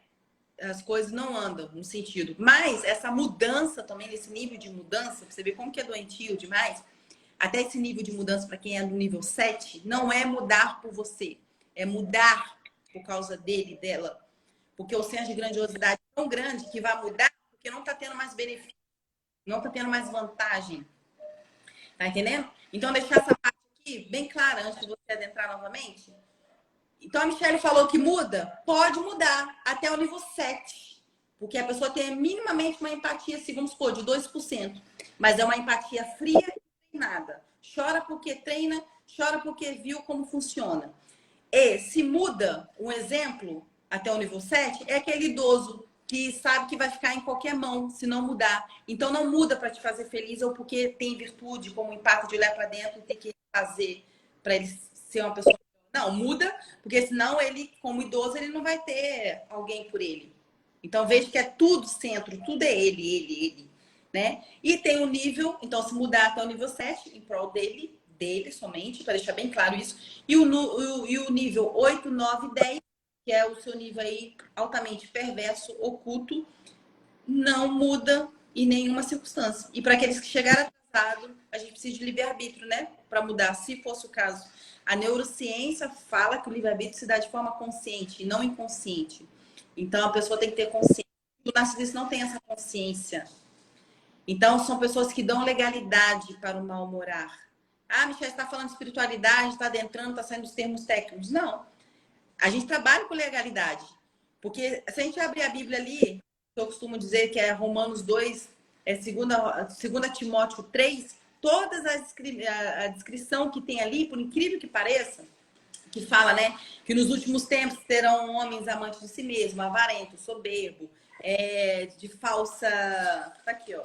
As coisas não andam no sentido. Mas essa mudança também, nesse nível de mudança, pra você ver como que é doentio demais, até esse nível de mudança para quem é do nível 7, não é mudar por você, é mudar por causa dele, dela. Porque o senso de grandiosidade é tão grande que vai mudar porque não está tendo mais benefício, não está tendo mais vantagem. Tá entendendo? Então, deixar essa parte aqui bem clara antes de você adentrar novamente. Então, a Michelle falou que muda? Pode mudar até o nível 7. Porque a pessoa tem minimamente uma empatia, assim, vamos supor, de 2%. Mas é uma empatia fria e treinada. Chora porque treina, chora porque viu como funciona. E se muda, um exemplo, até o nível 7, é aquele idoso que sabe que vai ficar em qualquer mão se não mudar. Então, não muda para te fazer feliz ou porque tem virtude, como o impacto de olhar para dentro e ter que fazer para ele ser uma pessoa. Não, muda, porque senão ele, como idoso, ele não vai ter alguém por ele. Então, veja que é tudo centro, tudo é ele, né? E tem um nível, então, se mudar até o nível 7, em prol dele somente, para deixar bem claro isso. E o nível 8, 9, 10, que é o seu nível aí altamente perverso, oculto, não muda em nenhuma circunstância. E para aqueles que chegaram atrasados, a gente precisa de livre-arbítrio, né? Para mudar, se fosse o caso. A neurociência fala que o livre-arbítrio se dá de forma consciente e não inconsciente. Então, a pessoa tem que ter consciência. O narcisista não tem essa consciência. Então, são pessoas que dão legalidade para o mal-humorar. Ah, Michelle, está falando de espiritualidade, está adentrando, está saindo dos termos técnicos. Não. A gente trabalha com legalidade. Porque se a gente abrir a Bíblia ali, eu costumo dizer que é Romanos 2, é 2 Timóteo 3, toda a descrição que tem ali, por incrível que pareça, que fala, né, que nos últimos tempos terão homens amantes de si mesmo, avarento, soberbo, de falsa... Tá aqui, ó.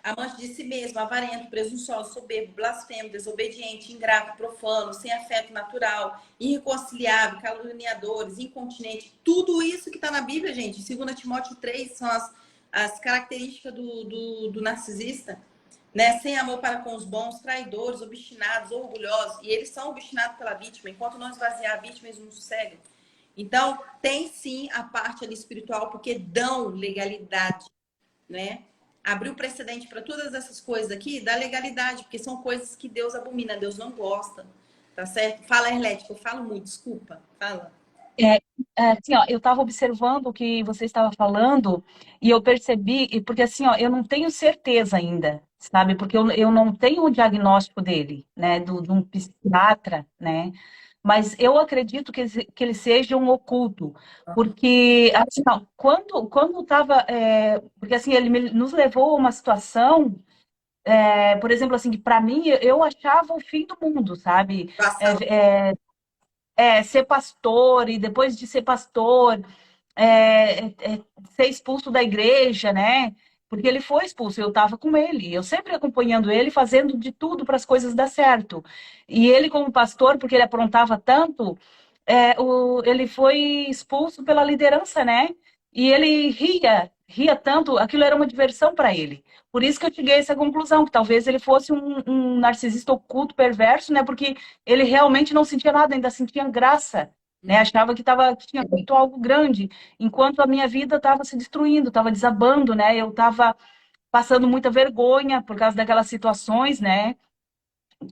Amante de si mesmo, avarento, presunçoso, soberbo, blasfemo, desobediente, ingrato, profano, sem afeto natural, irreconciliável, caluniadores, incontinente. Tudo isso que está na Bíblia, gente, em 2 Timóteo 3, são as características do narcisista, né? Sem amor para com os bons, traidores, obstinados, orgulhosos. E eles são obstinados pela vítima. Enquanto não esvaziar a vítima, eles não sossegam. Então, tem sim a parte ali espiritual, porque dão legalidade, né? Abriu precedente para todas essas coisas aqui, dá legalidade, porque são coisas que Deus abomina, Deus não gosta, tá certo? Fala, Erlete, eu falo muito, desculpa, fala. Assim, ó, eu estava observando o que você estava falando e eu percebi, porque assim, ó, eu não tenho certeza ainda, sabe? Porque eu não tenho o diagnóstico dele, né? De um psiquiatra, né? Mas eu acredito que ele seja um oculto, porque assim, ó, quando estava, porque assim nos levou a uma situação, por exemplo, assim, que para mim eu achava o fim do mundo, sabe? Ser pastor e depois de ser pastor, ser expulso da igreja, né? Porque ele foi expulso, eu estava com ele, eu sempre acompanhando ele, fazendo de tudo para as coisas dar certo. E ele, como pastor, porque ele aprontava tanto, ele foi expulso pela liderança, né? E ele ria tanto, aquilo era uma diversão para ele. Por isso que eu cheguei a essa conclusão, que talvez ele fosse um narcisista oculto, perverso, né? Porque ele realmente não sentia nada, ainda sentia graça, né? Achava que tinha feito algo grande, enquanto a minha vida estava se destruindo, estava desabando, né? Eu estava passando muita vergonha por causa daquelas situações, né?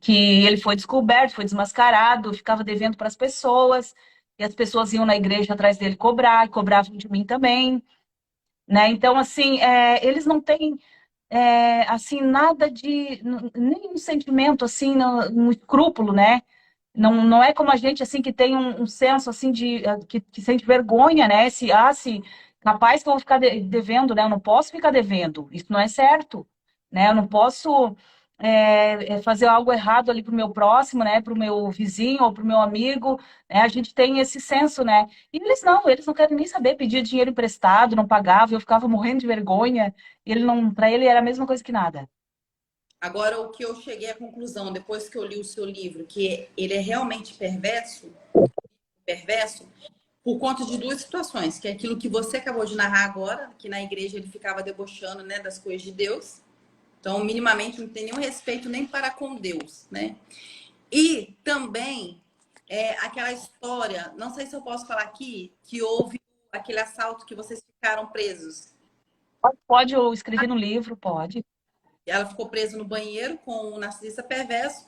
Que ele foi descoberto, foi desmascarado, ficava devendo para as pessoas, e as pessoas iam na igreja atrás dele cobrar, e cobravam de mim também, né? Então, assim, eles não têm, assim, nada de, nenhum sentimento, assim, um escrúpulo, né? Não é como a gente, assim, que tem um senso, assim, que sente vergonha, né? Se capaz que eu vou ficar devendo, né? Eu não posso ficar devendo, isso não é certo, né? Eu não posso fazer algo errado ali pro meu próximo, né? Pro meu vizinho ou pro meu amigo, né? A gente tem esse senso, né? E eles não querem nem saber, pedir dinheiro emprestado, não pagava, eu ficava morrendo de vergonha. Ele não, para ele era a mesma coisa que nada. Agora, o que eu cheguei à conclusão, depois que eu li o seu livro, que ele é realmente perverso, por conta de duas situações, que é aquilo que você acabou de narrar agora, que na igreja ele ficava debochando, né, das coisas de Deus. Então, minimamente, não tem nenhum respeito nem para com Deus, né? E também aquela história, não sei se eu posso falar aqui, que houve aquele assalto que vocês ficaram presos. Pode, eu escrevi no livro, pode. Ela ficou presa no banheiro com um narcisista perverso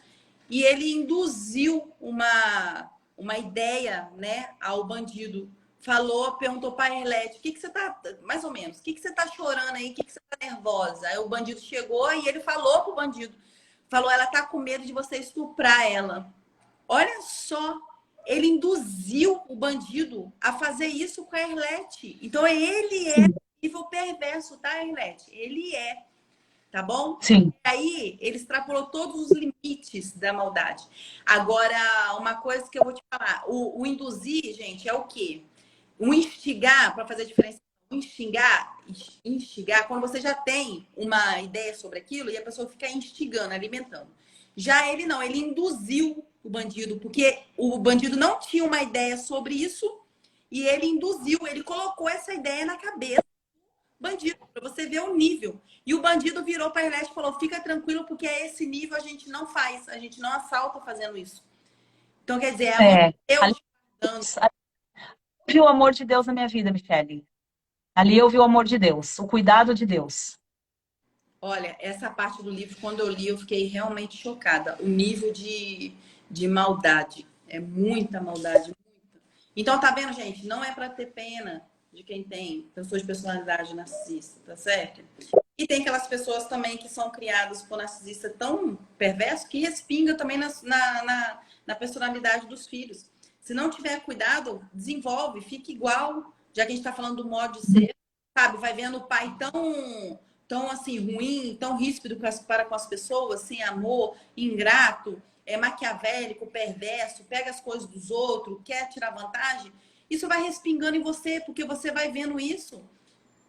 e ele induziu uma ideia, né, ao bandido. Falou, perguntou para a Arlete, o que você tá, mais ou menos, o que você tá chorando aí, o que você tá nervosa? Aí o bandido chegou e ele falou pro bandido, falou, ela tá com medo de você estuprar ela. Olha só, ele induziu o bandido a fazer isso com a Arlete. Então ele é nível perverso, tá, Arlete? Ele é. Tá bom? Sim. E aí, ele extrapolou todos os limites da maldade. Agora, uma coisa que eu vou te falar: o induzir, gente, é o quê? O instigar, para fazer a diferença, o instigar, quando você já tem uma ideia sobre aquilo e a pessoa fica instigando, alimentando. Já ele não, ele induziu o bandido, porque o bandido não tinha uma ideia sobre isso e ele induziu, ele colocou essa ideia na cabeça bandido, para você ver o nível. E o bandido virou para a Arlete e falou, fica tranquilo, porque a esse nível a gente não faz, a gente não assalta fazendo isso. Então, quer dizer, Ali eu vi o amor de Deus na minha vida, Michele. Ali eu vi o amor de Deus, o cuidado de Deus. Olha, essa parte do livro, quando eu li, eu fiquei realmente chocada. O nível de maldade. É muita maldade. Muita. Então, tá vendo, gente? Não é para ter pena de quem tem pessoas de personalidade narcisista, tá certo? E tem aquelas pessoas também que são criadas por narcisista tão perverso que respinga também na personalidade dos filhos. Se não tiver cuidado, desenvolve, fica igual, já que a gente está falando do modo de ser, sabe? Vai vendo o pai tão assim, ruim, tão ríspido para com as pessoas, sem amor, ingrato, maquiavélico, perverso, pega as coisas dos outros, quer tirar vantagem. Isso vai respingando em você, porque você vai vendo isso.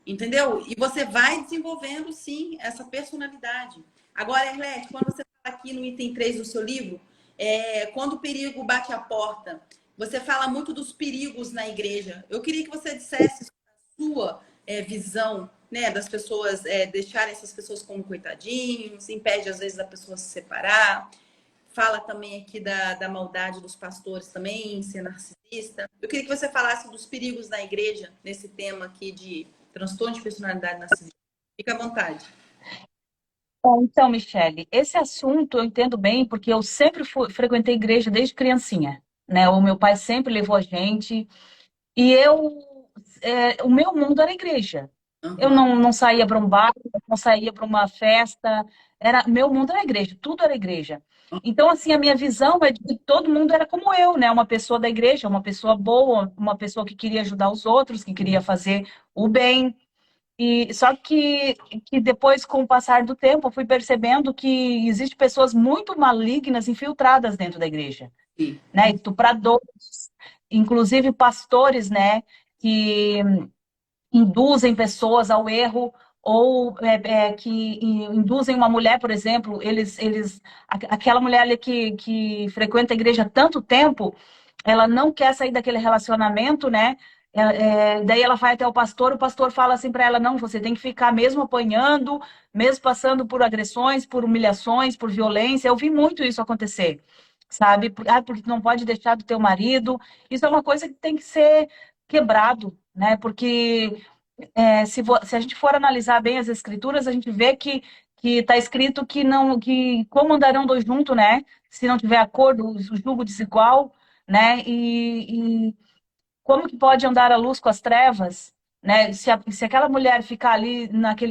Entendeu? E você vai desenvolvendo, sim, essa personalidade. Agora, Arlete, quando você fala aqui no item 3 do seu livro, quando o perigo bate a porta, você fala muito dos perigos na igreja. Eu queria que você dissesse a sua visão, né, das pessoas deixarem essas pessoas como coitadinhos, impede, às vezes, a pessoa se separar. Fala também aqui da maldade dos pastores também, ser narcisista. Eu queria que você falasse dos perigos na igreja, nesse tema aqui de transtorno de personalidade narcisista. Fica à vontade. Bom, então, Michele, esse assunto eu entendo bem porque eu sempre frequentei igreja desde criancinha, né? O meu pai sempre levou a gente e o meu mundo era igreja. Eu não saía para um bar, não saía para uma festa, meu mundo era igreja, tudo era igreja. Então, assim, a minha visão é de que todo mundo era como eu, né? Uma pessoa da igreja, uma pessoa boa, uma pessoa que queria ajudar os outros, que queria fazer o bem. E só que depois, com o passar do tempo, eu fui percebendo que existem pessoas muito malignas infiltradas dentro da igreja, Sim. né? Estupradores, inclusive pastores, né? Que induzem pessoas ao erro ou que induzem uma mulher, por exemplo, aquela mulher ali que frequenta a igreja há tanto tempo, ela não quer sair daquele relacionamento, né? Daí ela vai até o pastor fala assim para ela, não, você tem que ficar mesmo apanhando, mesmo passando por agressões, por humilhações, por violência. Eu vi muito isso acontecer, sabe? Porque não pode deixar do teu marido. Isso é uma coisa que tem que ser quebrado, né? Porque se a gente for analisar bem as escrituras, a gente vê que está escrito que como andarão dois juntos, né? Se não tiver acordo, o jugo desigual, né? E como que pode andar a luz com as trevas, né? Se aquela mulher ficar ali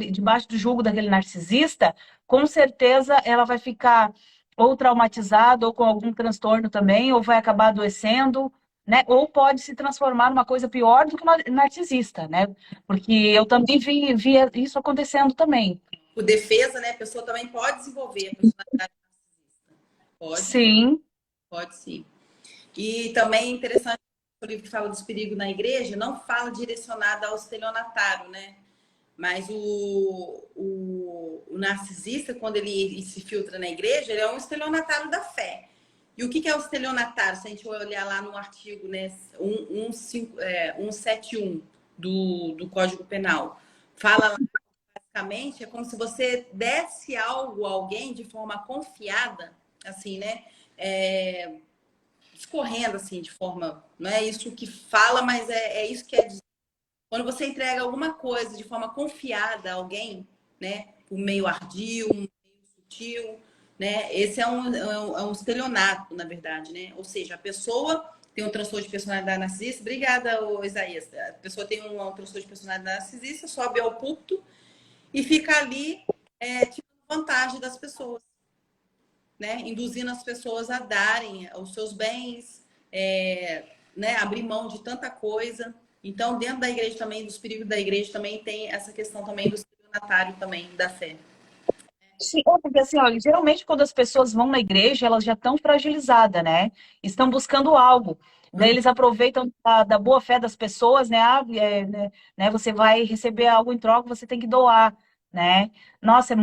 debaixo do jugo daquele narcisista, com certeza ela vai ficar ou traumatizada ou com algum transtorno também, ou vai acabar adoecendo, né? Ou pode se transformar numa coisa pior do que uma narcisista, né? Porque eu também vi isso acontecendo também. por defesa, né? A pessoa também pode desenvolver a personalidade narcisista. Pode, Sim. pode sim. E também é interessante, o livro que fala dos perigos na igreja, não fala direcionado ao estelionatário, né? Mas o narcisista, quando ele se filtra na igreja, ele é um estelionatário da fé. E o que é o estelionatário? Se a gente olhar lá no artigo, né, 171 do Código Penal, fala lá, basicamente, é como se você desse algo a alguém de forma confiada, assim, né? Escorrendo, assim, de forma... Não é isso que fala, mas é isso que é dizer. Quando você entrega alguma coisa de forma confiada a alguém, né? Por meio ardio, meio sutil, né? Esse é um estelionato, na verdade, né? Ou seja, a pessoa tem um transtorno de personalidade narcisista. Obrigada, Isaías. A pessoa tem um transtorno de personalidade narcisista, sobe ao púlpito e fica ali tirando vantagem das pessoas, né? Induzindo as pessoas a darem os seus bens, né? Abrir mão de tanta coisa. Então, dentro da igreja também, dos perigos da igreja, também tem essa questão também do estelionatário também da fé. Sim, porque assim, olha, geralmente quando as pessoas vão na igreja, elas já estão fragilizadas, né? Estão buscando algo. Daí eles aproveitam da boa fé das pessoas, né? Você vai receber algo em troca, você tem que doar, né? Nossa,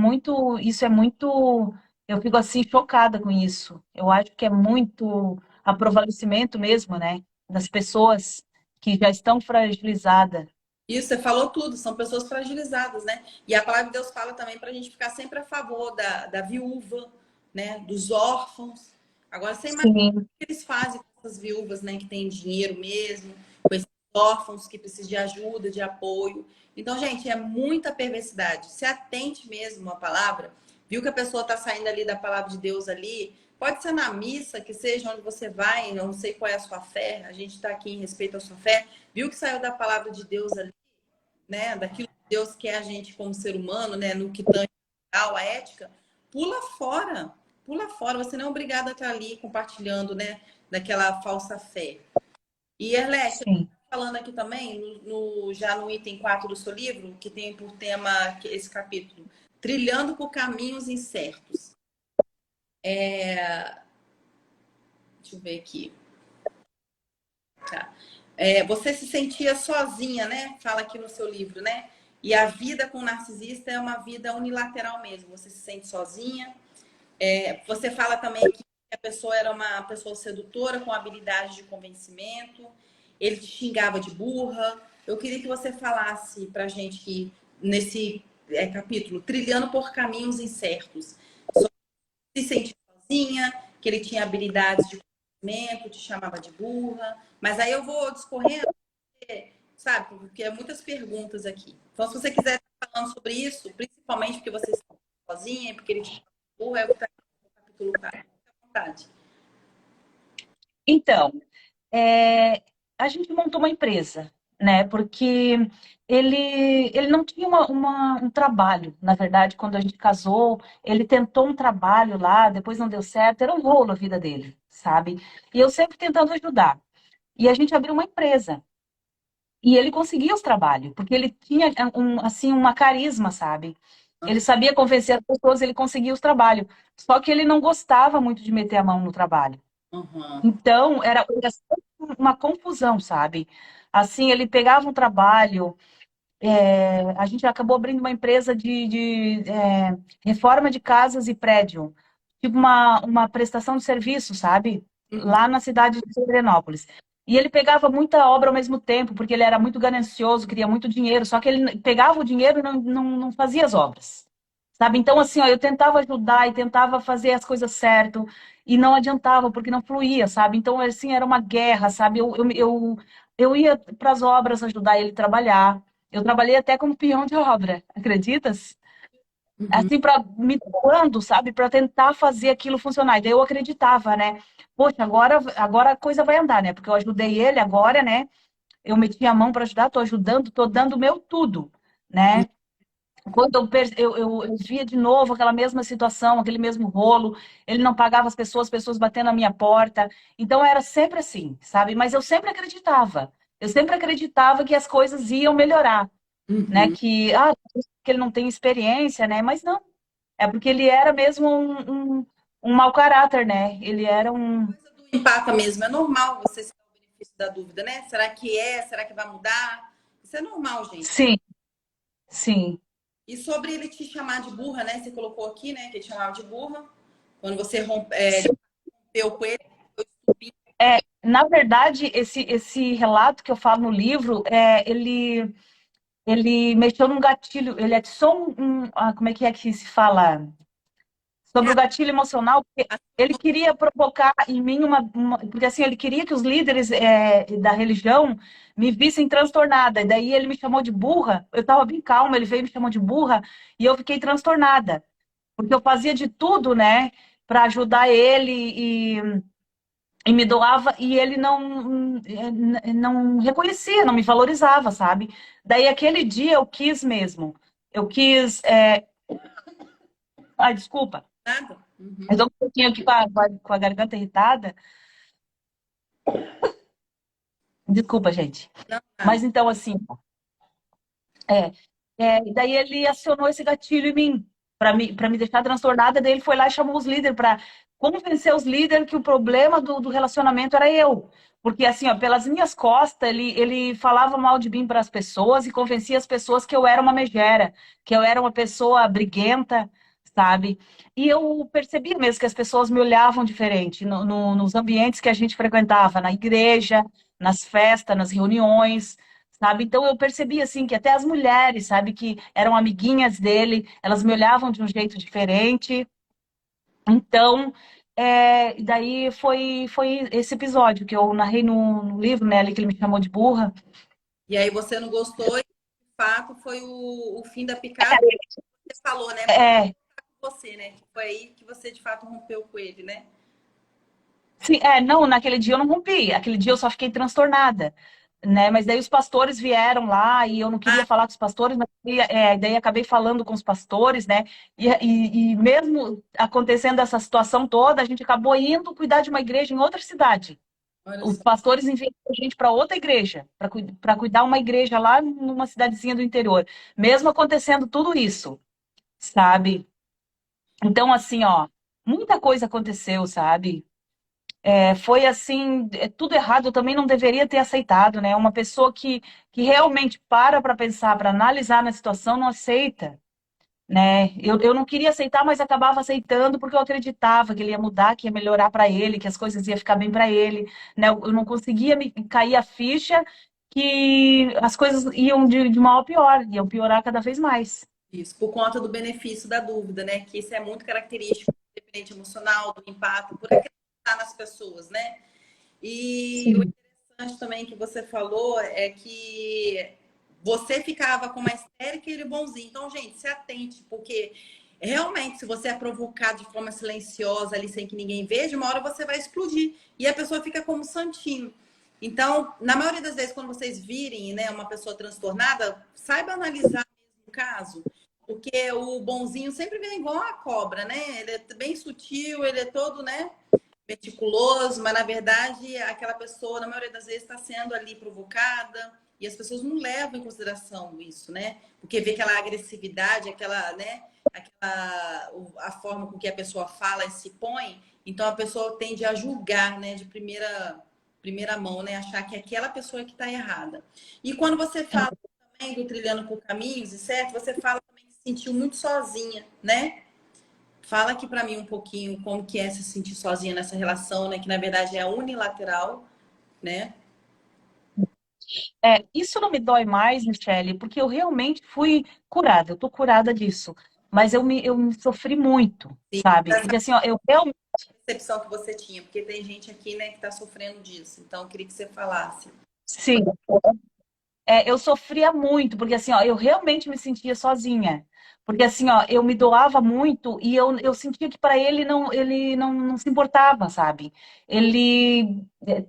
isso é muito, eu fico assim chocada com isso. Eu acho que é muito aproveitamento mesmo, né? Das pessoas que já estão fragilizadas. Isso, você falou tudo, são pessoas fragilizadas, né? E a palavra de Deus fala também para a gente ficar sempre a favor da viúva, né? Dos órfãos. Agora, você imagina o Sim, que eles fazem com essas viúvas, né? Que têm dinheiro mesmo, com esses órfãos que precisam de ajuda, de apoio. Então, gente, é muita perversidade. Se atente mesmo à palavra. Viu que a pessoa está saindo ali da palavra de Deus ali? Pode ser na missa, que seja onde você vai, eu não sei qual é a sua fé, a gente está aqui em respeito à sua fé. Viu que saiu da palavra de Deus ali, né? Daquilo que Deus quer a gente como ser humano, né? No que tange a ética, pula fora. Pula fora. Você não é obrigado a estar ali compartilhando, né? Daquela falsa fé. E, Erlete, sim. falando aqui também, já no item 4 do seu livro, que tem por tema esse capítulo, Trilhando por Caminhos Incertos. Deixa eu ver aqui. Tá. Você se sentia sozinha, né? Fala aqui no seu livro, né? E a vida com o narcisista é uma vida unilateral mesmo. Você se sente sozinha. Você fala também que a pessoa era uma pessoa sedutora com habilidade de convencimento. Ele te xingava de burra. Eu queria que você falasse pra gente que nesse capítulo, Trilhando por Caminhos Incertos, se sentia sozinha, que ele tinha habilidades de conhecimento, te chamava de burra. Mas aí eu vou discorrendo, sabe? Porque é muitas perguntas aqui. Então, se você quiser estar falando sobre isso, principalmente porque você está sozinha, porque ele te chama de burra, é o que está no capítulo 4. Fique à vontade. Então, a gente montou uma empresa, né? Porque ele não tinha um trabalho, na verdade, quando a gente casou, ele tentou um trabalho lá, depois não deu certo, era um rolo a vida dele, sabe? E eu sempre tentando ajudar. E a gente abriu uma empresa. E ele conseguia os trabalhos, porque ele tinha assim, uma carisma, sabe? Ele sabia convencer as pessoas, ele conseguia os trabalhos. Só que ele não gostava muito de meter a mão no trabalho. Uhum. Então, era sempre uma confusão, sabe? Assim, ele pegava um trabalho, a gente acabou abrindo uma empresa de reforma de casas e prédio, tipo uma prestação de serviço, sabe? Uhum. Lá na cidade de Florianópolis. E ele pegava muita obra ao mesmo tempo, porque ele era muito ganancioso, queria muito dinheiro, só que ele pegava o dinheiro e não fazia as obras. Sabe? Então, assim, ó, eu tentava ajudar e tentava fazer as coisas certo e não adiantava, porque não fluía, sabe? Então, assim, era uma guerra, sabe? Eu ia para as obras ajudar ele a trabalhar. Eu trabalhei até como peão de obra, acreditas? Uhum. Assim, para me doando, sabe? Para tentar fazer aquilo funcionar. E daí eu acreditava, né? Poxa, agora a coisa vai andar, né? Porque eu ajudei ele agora, né? Eu meti a mão para ajudar, tô ajudando, tô dando o meu tudo, né? Quando eu via de novo aquela mesma situação, aquele mesmo rolo, ele não pagava as pessoas batendo na minha porta. Então era sempre assim, sabe? Mas eu sempre acreditava. Eu sempre acreditava que as coisas iam melhorar, né? Uhum. Que ele não tem experiência, né? Mas não, é porque ele era mesmo um mau caráter, né? Ele era um. Coisa do empata mesmo. É normal você se dar o benefício da dúvida, né? Será que é? Será que vai mudar? Isso é normal, gente. Sim, sim. E sobre ele te chamar de burra, né? Você colocou aqui, né? Que ele te chamava de burra. Quando você Sim. rompeu com ele, Na verdade, esse relato que eu falo no livro, ele mexeu num gatilho, ele atiçou como é que se fala? Sobre o gatilho emocional, porque ele queria provocar em mim porque assim, ele queria que os líderes da religião me vissem transtornada, e daí ele me chamou de burra, eu estava bem calma, ele veio e me chamou de burra, e eu fiquei transtornada, porque eu fazia de tudo, né, para ajudar ele, e me doava, e ele não reconhecia, não me valorizava, sabe? Daí aquele dia eu quis mesmo, eu quis, ai, desculpa, nada. eu Uhum. tô um pouquinho aqui com a garganta irritada. Desculpa, gente. Não, Mas nada. então, assim, é, daí ele acionou esse gatilho em mim, para me deixar transtornada. Daí ele foi lá e chamou os líderes para convencer os líderes que o problema do relacionamento era eu. Porque, assim, ó, pelas minhas costas, ele falava mal de mim para as pessoas e convencia as pessoas que eu era uma megera, que eu era uma pessoa briguenta, sabe? E eu percebia mesmo que as pessoas me olhavam diferente nos ambientes que a gente frequentava, na igreja, nas festas, nas reuniões, sabe? Então eu percebi assim que até as mulheres, sabe, que eram amiguinhas dele, elas me olhavam de um jeito diferente. Então, daí foi esse episódio que eu narrei no livro, né, ali que ele me chamou de burra. E aí você não gostou e, de fato, foi o fim da picada. Você falou, né? Por que É, você, né? Que foi aí que você, de fato, rompeu com ele, né? sim, não, naquele dia eu não rompi, aquele dia eu só fiquei transtornada, né? Mas daí os pastores vieram lá e eu não queria Ah, falar com os pastores, mas daí acabei falando com os pastores, né? E mesmo acontecendo essa situação toda, a gente acabou indo cuidar de uma igreja em outra cidade. olha Os só. pastores enviaram a gente para outra igreja, para cuidar uma igreja lá numa cidadezinha do interior. Mesmo acontecendo tudo isso, sabe? Então, assim, ó, muita coisa aconteceu, sabe? Foi assim, tudo errado, eu também não deveria ter aceitado, né? Uma pessoa que realmente para pensar, para analisar na situação, não aceita, né? Eu não queria aceitar, mas acabava aceitando porque eu acreditava que ele ia mudar, que ia melhorar para ele, que as coisas iam ficar bem para ele, né? Eu não conseguia me cair a ficha que as coisas iam de mal a pior, iam piorar cada vez mais. Isso, por conta do benefício da dúvida, né? Que isso é muito característico do dependente emocional, do empate, por acreditar nas pessoas, né? E o Sim. interessante também que você falou é que você ficava com uma histérica e ele bonzinho. Então, gente, se atente, porque realmente, se você é provocado de forma silenciosa ali, sem que ninguém veja, uma hora você vai explodir. E a pessoa fica como santinho. Então, na maioria das vezes, quando vocês virem, né, uma pessoa transtornada, saiba analisar o caso. Porque o bonzinho sempre vem igual a cobra, né? Ele é bem sutil, ele é todo, né? Meticuloso, mas na verdade aquela pessoa, na maioria das vezes, está sendo ali provocada e as pessoas não levam em consideração isso, né? Porque vê aquela agressividade, aquela, né? A forma com que a pessoa fala e se põe, então a pessoa tende a julgar, né? De primeira mão, né? Achar que aquela pessoa que está errada. E quando você fala também do trilhando por caminhos, e certo? Você fala também que se sentiu muito sozinha, né? Fala aqui para mim um pouquinho como que é se sentir sozinha nessa relação, né? Que na verdade é unilateral, né? Isso não me dói mais, Michele, porque eu realmente fui curada, eu tô curada disso. Mas eu me sofri muito, Sim, sabe? essa Porque assim, ó, eu realmente, percepção que você tinha, porque tem gente aqui, né, que tá sofrendo disso. Então, eu queria que você falasse. sim, eu sofria muito, porque assim, ó, eu realmente me sentia sozinha. Porque assim, ó, eu me doava muito e eu sentia que para ele não se importava, sabe?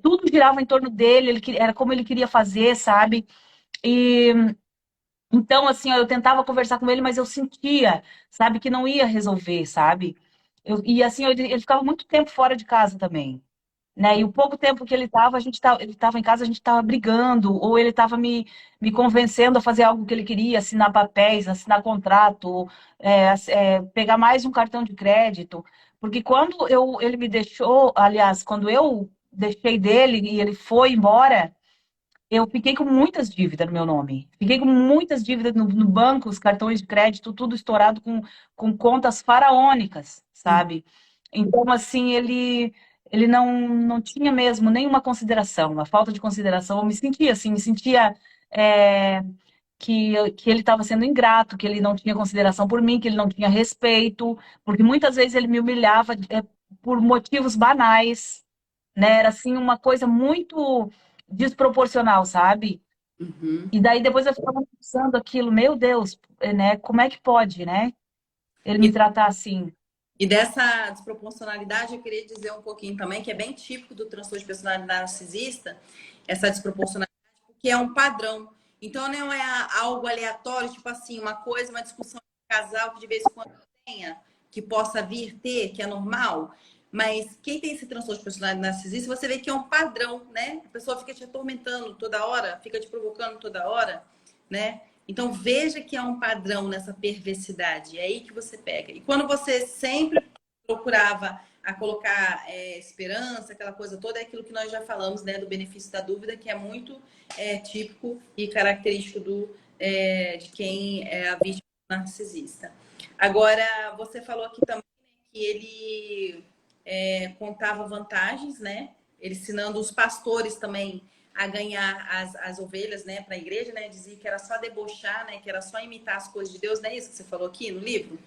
Tudo girava em torno dele, era como ele queria fazer, sabe? E então, assim, ó, eu tentava conversar com ele, mas eu sentia, sabe, que não ia resolver, sabe? E assim, ele ficava muito tempo fora de casa também. né? E o pouco tempo que ele estava em casa, a gente estava brigando, ou ele estava me convencendo a fazer algo que ele queria, assinar papéis, assinar contrato, pegar mais um cartão de crédito. Porque quando ele me deixou, aliás, quando eu deixei dele e ele foi embora, eu fiquei com muitas dívidas no meu nome. Fiquei com muitas dívidas no banco, os cartões de crédito, tudo estourado com contas faraônicas, Hum. sabe? Então, assim, ele não tinha mesmo nenhuma consideração, uma falta de consideração. Eu me sentia assim, me sentia é, que ele estava sendo ingrato, que ele não tinha consideração por mim, que ele não tinha respeito, porque muitas vezes ele me humilhava por motivos banais, né? Era assim uma coisa muito desproporcional, sabe? Uhum. E daí depois eu ficava pensando aquilo, meu Deus, né? Como é que pode, né? Ele me E, tratar assim. e dessa desproporcionalidade, eu queria dizer um pouquinho também, que é bem típico do transtorno de personalidade narcisista, essa desproporcionalidade, porque é um padrão. Então, não é algo aleatório, tipo assim, uma coisa, uma discussão de casal que de vez em quando tenha, que possa vir ter, que é normal. Mas quem tem esse transtorno de personalidade narcisista, você vê que é um padrão, né? A pessoa fica te atormentando toda hora, fica te provocando toda hora, né? Então veja que há um padrão nessa perversidade. É aí que você pega. E quando você sempre procurava a colocar esperança, aquela coisa toda, é aquilo que nós já falamos, né? Do benefício da dúvida, que é muito típico e característico de quem é a vítima narcisista. Agora, você falou aqui também que ele contava vantagens, né? Ele ensinando os pastores também a ganhar as ovelhas, né, para a igreja, né? Dizia que era só debochar, né? Que era só imitar as coisas de Deus, não é isso que você falou aqui no livro?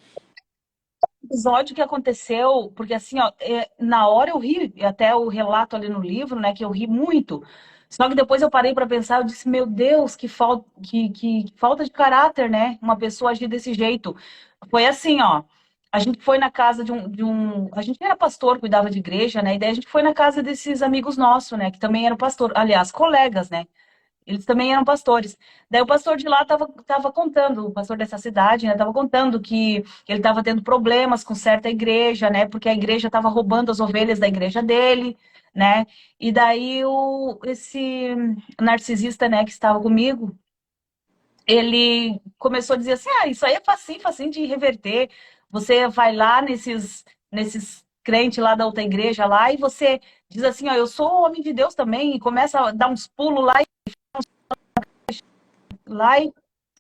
Episódio que aconteceu, porque assim, ó, na hora eu ri, e até o relato ali no livro, né, que eu ri muito. Só que depois eu parei para pensar, eu disse, meu Deus, que falta de caráter, né? Uma pessoa agir desse jeito. Foi assim, ó. A gente foi na casa a gente era pastor, cuidava de igreja, né? E daí a gente foi na casa desses amigos nossos, né? Que também eram pastor, aliás, colegas, né? Eles também eram pastores. Daí o pastor de lá estava contando, o pastor dessa cidade, né, estava contando que ele estava tendo problemas com certa igreja, né, porque a igreja estava roubando as ovelhas da igreja dele, né. E daí esse narcisista, né, que estava comigo, ele começou a dizer assim, isso aí é facinho, facinho de reverter. Você vai lá nesses crentes lá da outra igreja lá e você diz assim, ó, eu sou homem de Deus também, e começa a dar uns pulos lá e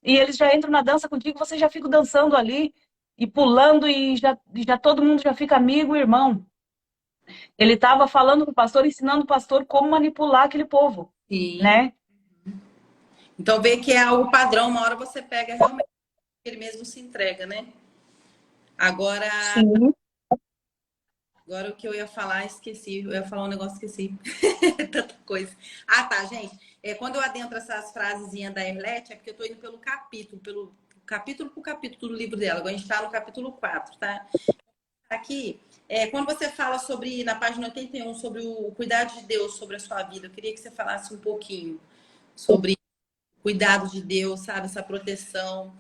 eles já entram na dança contigo, você já fica dançando ali e pulando e já todo mundo já fica amigo e irmão. Ele estava falando com o pastor, ensinando o pastor como manipular aquele povo, Sim. né? Então vê que é algo padrão, uma hora você pega realmente, ele mesmo se entrega, né? Agora, Sim. agora o que eu ia falar, esqueci. Eu ia falar um negócio, esqueci. Tanta coisa. Ah, tá, gente. Quando eu adentro essas frasezinhas da Erlete, é porque eu tô indo pelo capítulo por capítulo do livro dela. Agora a gente tá no capítulo 4, tá? Aqui, quando você fala sobre, na página 81, sobre o cuidado de Deus sobre a sua vida, eu queria que você falasse um pouquinho sobre o cuidado de Deus, sabe? Essa proteção.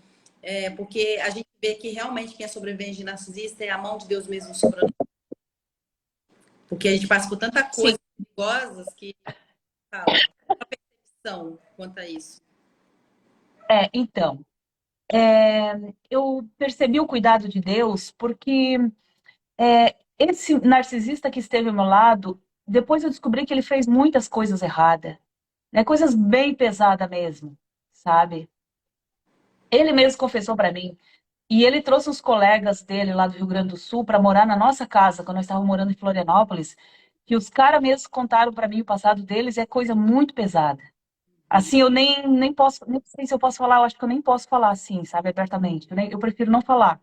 Porque a gente vê que realmente quem é sobrevivente de narcisista é a mão de Deus mesmo sobrando. Porque a gente passa por tanta Sim. coisa perigosas que fala. Qual a percepção quanto a isso? Então, eu percebi o cuidado de Deus porque esse narcisista que esteve ao meu lado, depois eu descobri que ele fez muitas coisas erradas, né? Coisas bem pesadas mesmo, sabe? Ele mesmo confessou para mim. E ele trouxe os colegas dele lá do Rio Grande do Sul para morar na nossa casa, quando nós estávamos morando em Florianópolis, que os caras mesmos contaram para mim o passado deles, é coisa muito pesada. Assim, eu nem posso, nem sei se eu posso falar, eu acho que eu nem posso falar assim, sabe, abertamente. Eu prefiro não falar.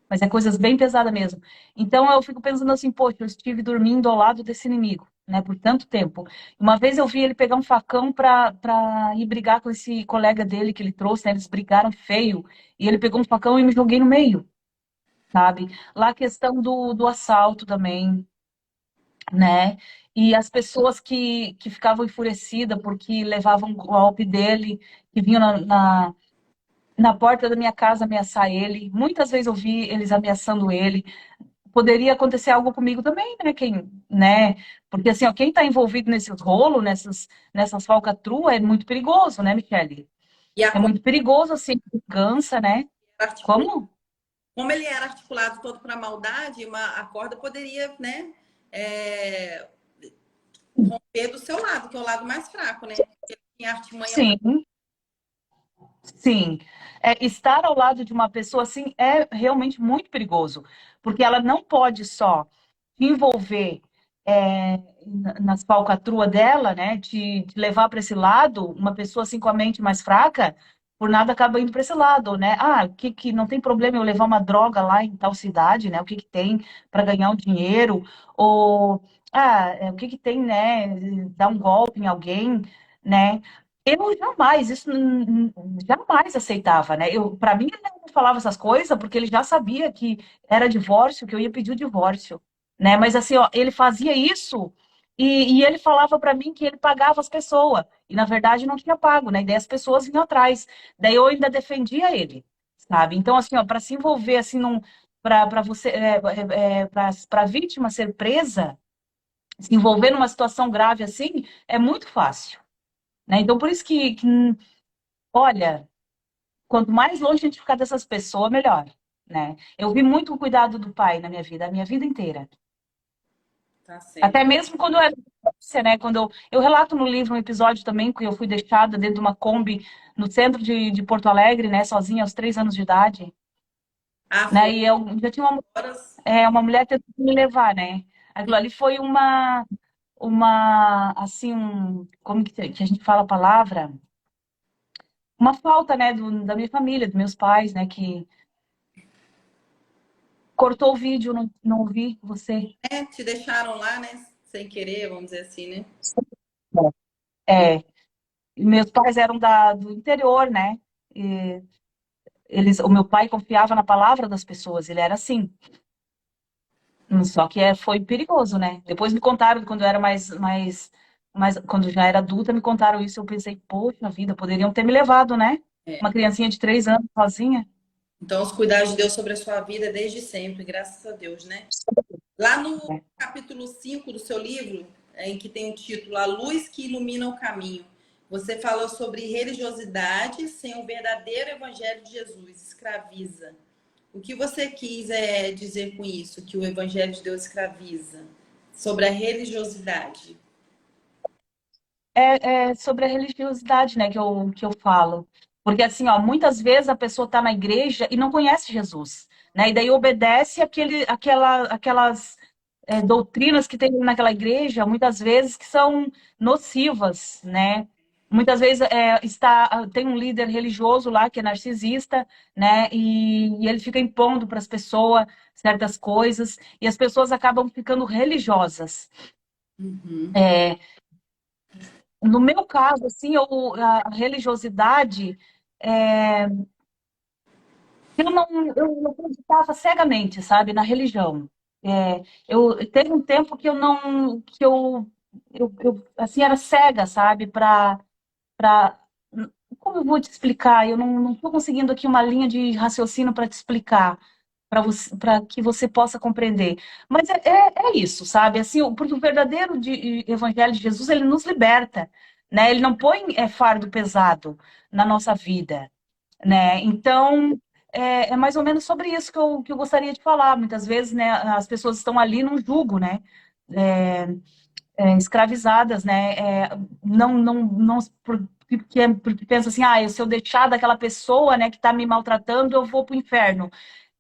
Mas é coisas bem pesadas mesmo. Então eu fico pensando assim, poxa, eu estive dormindo ao lado desse inimigo, né, por tanto tempo. Uma vez eu vi ele pegar um facão para ir brigar com esse colega dele que ele trouxe, né, eles brigaram feio, e ele pegou um facão e me joguei no meio, sabe? Lá a questão do assalto também, né? E as pessoas que ficavam enfurecidas porque levavam o golpe dele, que vinham na porta da minha casa ameaçar ele. Muitas vezes eu vi eles ameaçando ele. poderia acontecer algo comigo também, né? Né? Porque assim, ó, quem está envolvido nesses rolos, nessas falcatruas, é muito perigoso, né, Michele? E É muito perigoso, assim, cansa, né? articulado, Como? como ele era articulado todo para maldade, a corda poderia, né, romper do seu lado, que é o lado mais fraco, né? Ele tinha artimanha pra... Sim, sim. Estar ao lado de uma pessoa assim é realmente muito perigoso, porque ela não pode só te envolver nas falcatruas dela, né? Te levar para esse lado, uma pessoa assim com a mente mais fraca, por nada acaba indo para esse lado, né? Ah, que não tem problema eu levar uma droga lá em tal cidade, né? O que que tem para ganhar um dinheiro? Ou o que que tem, né? Dar um golpe em alguém, né? Eu jamais, jamais aceitava, né? Para mim, ele não falava essas coisas porque ele já sabia que era divórcio, que eu ia pedir o divórcio, né? Mas assim, ó, ele fazia isso e ele falava para mim que ele pagava as pessoas e na verdade não tinha pago, né? E daí as pessoas vinham atrás. Daí eu ainda defendia ele, sabe? Então assim, ó, para se envolver assim para você para a vítima ser presa, se envolver numa situação grave assim, é muito fácil, né? Então por isso que olha, quanto mais longe a gente ficar dessas pessoas, melhor, né? Eu vi muito o cuidado do pai na minha vida, a minha vida inteira. Tá certo. Até mesmo quando eu era criança, né? Quando eu relato no livro um episódio também que eu fui deixada dentro de uma Kombi no centro de Porto Alegre, né? Sozinha aos 3 anos de idade, Ah, né? foram E eu já tinha horas. uma mulher tentando me levar, né? Aquilo ali foi assim, como que a gente fala a palavra? Uma falta, né? Da minha família, dos meus pais, né? Que cortou o vídeo, não ouvi você. Te deixaram lá, né? Sem querer, vamos dizer assim, né? É, meus pais eram do interior, né? E o meu pai confiava na palavra das pessoas, ele era assim. Só que foi perigoso, né? Depois me contaram, quando eu era quando já era adulta, me contaram isso. Eu pensei, poxa vida, poderiam ter me levado, né? É. Uma criancinha de 3 anos sozinha. Então, os cuidados de Deus sobre a sua vida desde sempre, graças a Deus, né? Lá no capítulo 5 do seu livro, em que tem o título A Luz que Ilumina o Caminho, você falou sobre religiosidade sem o verdadeiro evangelho de Jesus, escraviza. O que você quis dizer com isso, que o evangelho de Deus escraviza? Sobre a religiosidade. É sobre a religiosidade, né, que eu falo. Porque, assim, ó, muitas vezes a pessoa está na igreja e não conhece Jesus, né? E daí obedece aquelas doutrinas que tem naquela igreja, muitas vezes que são nocivas, né? Muitas vezes tem um líder religioso lá que é narcisista, né? E ele fica impondo para as pessoas certas coisas e as pessoas acabam ficando religiosas. Uhum. No meu caso, assim, a religiosidade, é, eu acreditava cegamente, sabe, na religião. Teve um tempo que eu não, assim, era cega, sabe, para, como eu vou te explicar? Eu não estou conseguindo aqui uma linha de raciocínio para te explicar, para que você possa compreender. Mas é isso, sabe? Assim, porque o verdadeiro evangelho de Jesus, ele nos liberta, né? Ele não põe fardo pesado na nossa vida, né? Então, é mais ou menos sobre isso que eu gostaria de falar. Muitas vezes, né, as pessoas estão ali num jugo, né? É, escravizadas, né? Não porque pensa assim, se eu deixar daquela pessoa, né, que está me maltratando, eu vou para o inferno.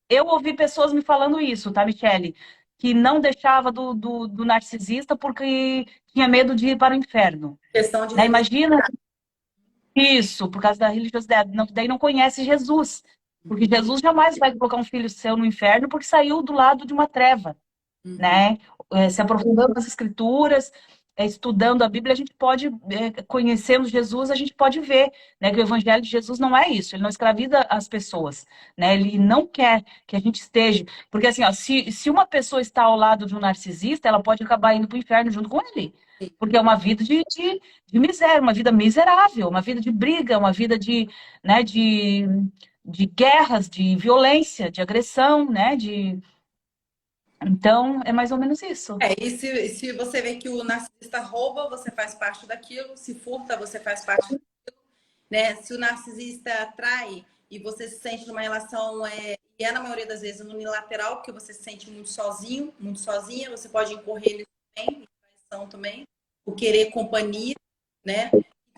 Eu ouvi pessoas me falando isso, tá, Michele? Que não deixava do narcisista porque tinha medo de ir para o inferno. Questão de Né? religião. Imagina isso, por causa da religiosidade. Daí não conhece Jesus. Porque Jesus jamais vai colocar um filho seu no inferno porque saiu do lado de uma treva, Uhum. né? Se aprofundando nas escrituras, estudando a Bíblia, a gente pode, conhecendo Jesus, a gente pode ver, né, que o evangelho de Jesus não é isso, ele não escraviza as pessoas, né? Ele não quer que a gente esteja, porque assim, ó, se uma pessoa está ao lado de um narcisista, ela pode acabar indo para o inferno junto com ele. Porque é uma vida de miséria, uma vida miserável, uma vida de briga, uma vida né, de guerras, de violência, de agressão, né, Então, é mais ou menos isso. E se você vê que o narcisista rouba, você faz parte daquilo. Se furta, você faz parte, né? Se o narcisista atrai e você se sente numa relação, e é na maioria das vezes unilateral, porque você se sente muito sozinho, muito sozinha, você pode incorrer nisso também, traição também, o querer companhia, né?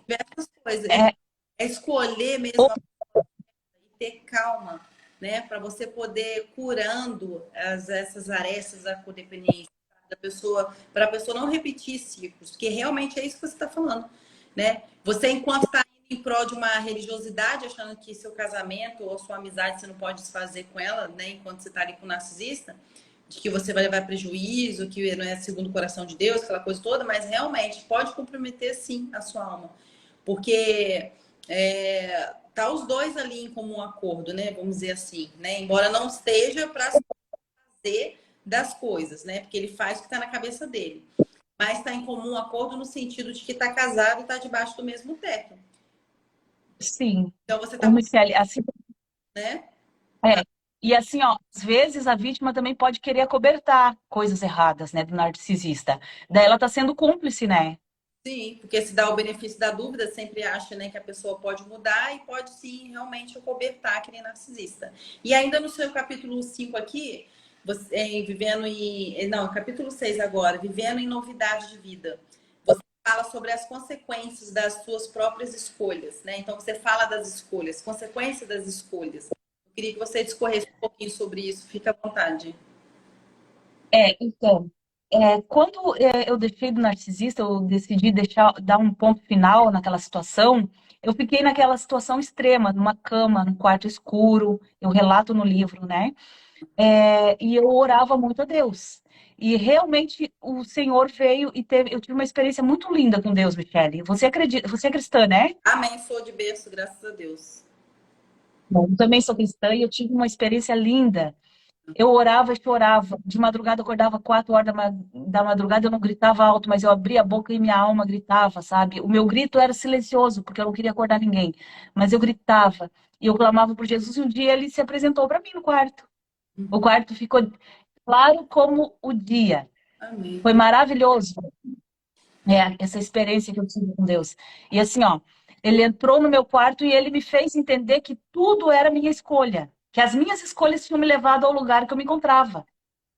Diversas coisas. É, É escolher mesmo e ter calma, né? Para você poder curando essas arestas da codependência da pessoa, para a pessoa não repetir ciclos, porque realmente é isso que você está falando, né? Você, enquanto está indo em prol de uma religiosidade, achando que seu casamento ou sua amizade você não pode desfazer com ela, né? Enquanto você está ali com o narcisista, de que você vai levar prejuízo, que não é segundo o coração de Deus, aquela coisa toda, mas realmente pode comprometer sim a sua alma. Porque tá os dois ali em comum acordo, né? Vamos dizer assim, né? Embora não esteja para fazer das coisas, né? Porque ele faz o que está na cabeça dele. Mas está em comum acordo no sentido de que está casado e está debaixo do mesmo teto. sim. Então você Ô, está, Michele, assim, né? é. E assim, ó, às vezes a vítima também pode querer acobertar coisas erradas, né, do narcisista. Daí ela tá sendo cúmplice, né? Sim, porque se dá o benefício da dúvida, sempre acha, né, que a pessoa pode mudar e pode sim realmente acobertar aquele narcisista. E ainda no seu capítulo 5 aqui, você, vivendo em. Não, capítulo 6 agora, vivendo em novidade de vida. Você fala sobre as consequências das suas próprias escolhas, né? Então você fala das escolhas, consequências das escolhas. Eu queria que você discorresse um pouquinho sobre isso, fica à vontade. Então, quando eu deixei do narcisista, eu decidi dar um ponto final naquela situação, eu fiquei naquela situação extrema, numa cama, num quarto escuro, eu relato no livro, né? E eu orava muito a Deus. E realmente o Senhor veio e eu tive uma experiência muito linda com Deus, Michele. Você acredita, você é cristã, né? Amém, sou de berço, graças a Deus. Bom, eu também sou cristã e eu tive uma experiência linda. Eu orava e chorava. De madrugada eu acordava 4 horas da madrugada, eu não gritava alto, mas eu abria a boca e minha alma gritava, sabe? O meu grito era silencioso, porque eu não queria acordar ninguém. Mas eu gritava e eu clamava por Jesus e um dia ele se apresentou para mim no quarto. O Uhum. quarto ficou claro como o dia. Amém. Foi maravilhoso, essa experiência que eu tive com Deus. E assim, ó, ele entrou no meu quarto e ele me fez entender que tudo era minha escolha, que as minhas escolhas tinham me levado ao lugar que eu me encontrava,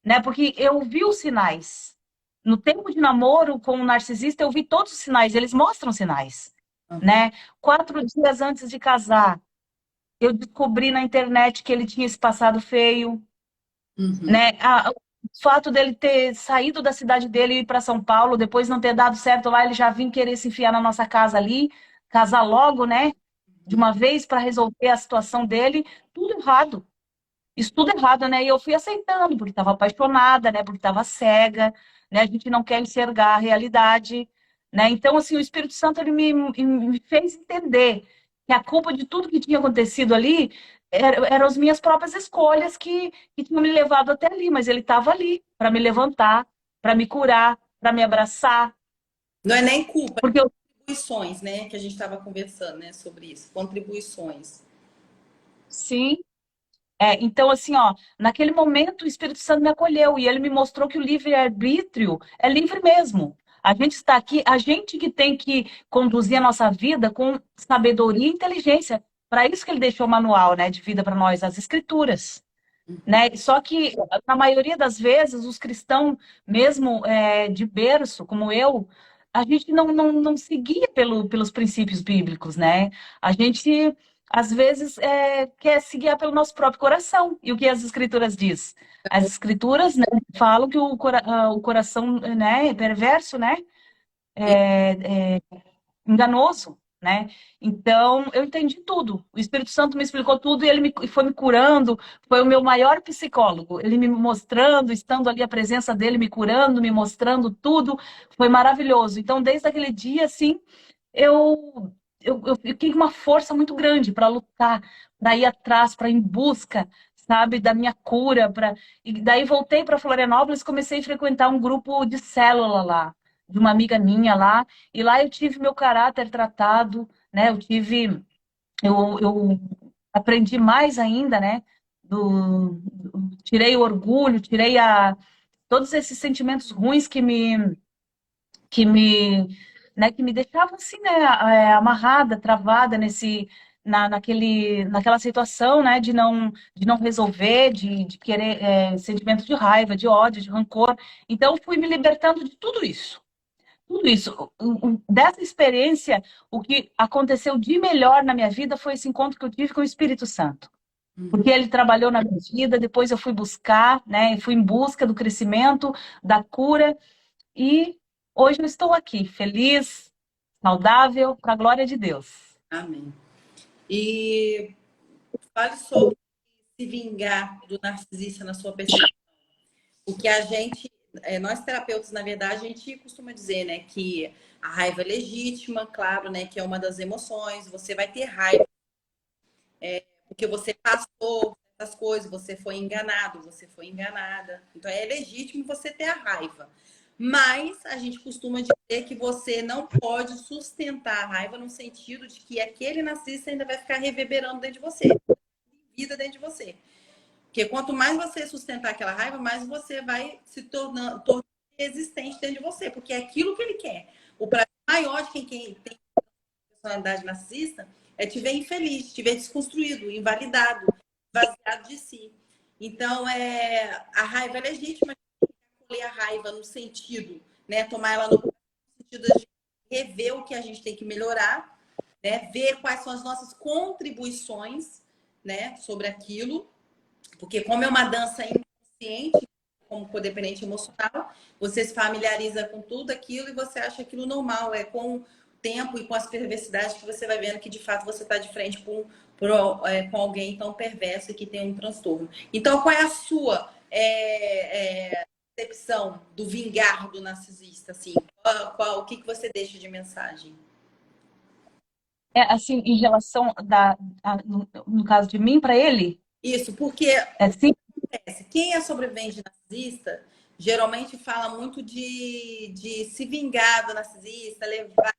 né? Porque eu vi os sinais. No tempo de namoro com o narcisista, eu vi todos os sinais, eles mostram sinais, Uhum. né? 4 dias antes de casar, eu descobri na internet que ele tinha esse passado feio, Uhum. né? O fato dele ter saído da cidade dele e ir para São Paulo, depois não ter dado certo lá, ele já vinha querer se enfiar na nossa casa ali, casar logo, né? De uma vez para resolver a situação dele, tudo errado. Isso tudo errado, né? E eu fui aceitando, porque estava apaixonada, né? Porque estava cega, né? A gente não quer enxergar a realidade, né? Então, assim, o Espírito Santo ele me fez entender que a culpa de tudo que tinha acontecido ali eram as minhas próprias escolhas que tinham me levado até ali, mas ele estava ali para me levantar, para me curar, para me abraçar, Não é nem culpa, porque eu é contribuições, né? Que a gente estava conversando, né, sobre isso. Contribuições. sim. Então, assim, ó, naquele momento o Espírito Santo me acolheu e ele me mostrou que o livre-arbítrio é livre mesmo. A gente está aqui, a gente que tem que conduzir a nossa vida com sabedoria e inteligência. Para isso que ele deixou o manual, né, de vida para nós, as escrituras, né? Só que na maioria das vezes os cristãos, mesmo de berço, como eu, a gente não seguia pelos princípios bíblicos, né? A gente às vezes quer se guiar pelo nosso próprio coração. E o que as escrituras diz? As escrituras, né, falam que o coração, né, é perverso, né? Enganoso, né? Então, eu entendi tudo. O Espírito Santo me explicou tudo e ele foi me curando. Foi o meu maior psicólogo. Ele me mostrando, estando ali a presença dele, me curando, me mostrando tudo. Foi maravilhoso. Então, desde aquele dia, assim, eu fiquei com uma força muito grande para lutar, para ir atrás, para ir em busca, sabe, da minha cura. E daí voltei para Florianópolis, comecei a frequentar um grupo de célula lá, de uma amiga minha lá, e lá eu tive meu caráter tratado, né? Eu aprendi mais ainda, né? Tirei o orgulho, tirei todos esses sentimentos ruins que me, né, que me deixavam assim, né, amarrada, travada naquela situação, né, de não resolver, de querer, sentimento de raiva, de ódio, de rancor. Então, fui me libertando de tudo isso. Tudo isso. Dessa experiência, o que aconteceu de melhor na minha vida foi esse encontro que eu tive com o Espírito Santo. Porque ele trabalhou na minha vida, depois eu fui buscar, né, fui em busca do crescimento, da cura, e hoje eu estou aqui, feliz, saudável, para a glória de Deus. Amém. E fale sobre se vingar do narcisista na sua percepção. O que a gente, nós terapeutas, na verdade, a gente costuma dizer, né, que a raiva é legítima, claro, né, que é uma das emoções. Você vai ter raiva porque você passou essas coisas, você foi enganado, você foi enganada. Então é legítimo você ter a raiva. Mas a gente costuma dizer que você não pode sustentar a raiva no sentido de que aquele narcisista ainda vai ficar reverberando dentro de você, vida dentro de você. Porque quanto mais você sustentar aquela raiva, mais você vai se tornando resistente dentro de você, porque é aquilo que ele quer. O prazer maior de quem tem personalidade narcisista é te ver infeliz, te ver desconstruído, invalidado, vaziado de si. Então, a raiva é legítima, colher a raiva no sentido, né, tomar ela no sentido de rever o que a gente tem que melhorar, né, ver quais são as nossas contribuições, né, sobre aquilo, porque como é uma dança inconsciente, como codependente emocional, você se familiariza com tudo aquilo e você acha aquilo normal, com o tempo e com as perversidades que você vai vendo que de fato você está de frente com alguém tão perverso e que tem um transtorno. Então, qual é a sua percepção do vingar do narcisista? Assim? O que você deixa de mensagem? Assim, em relação no caso de mim, para ele? Isso, porque Sim. quem é sobrevivente narcisista geralmente fala muito de se vingar do narcisista, levar.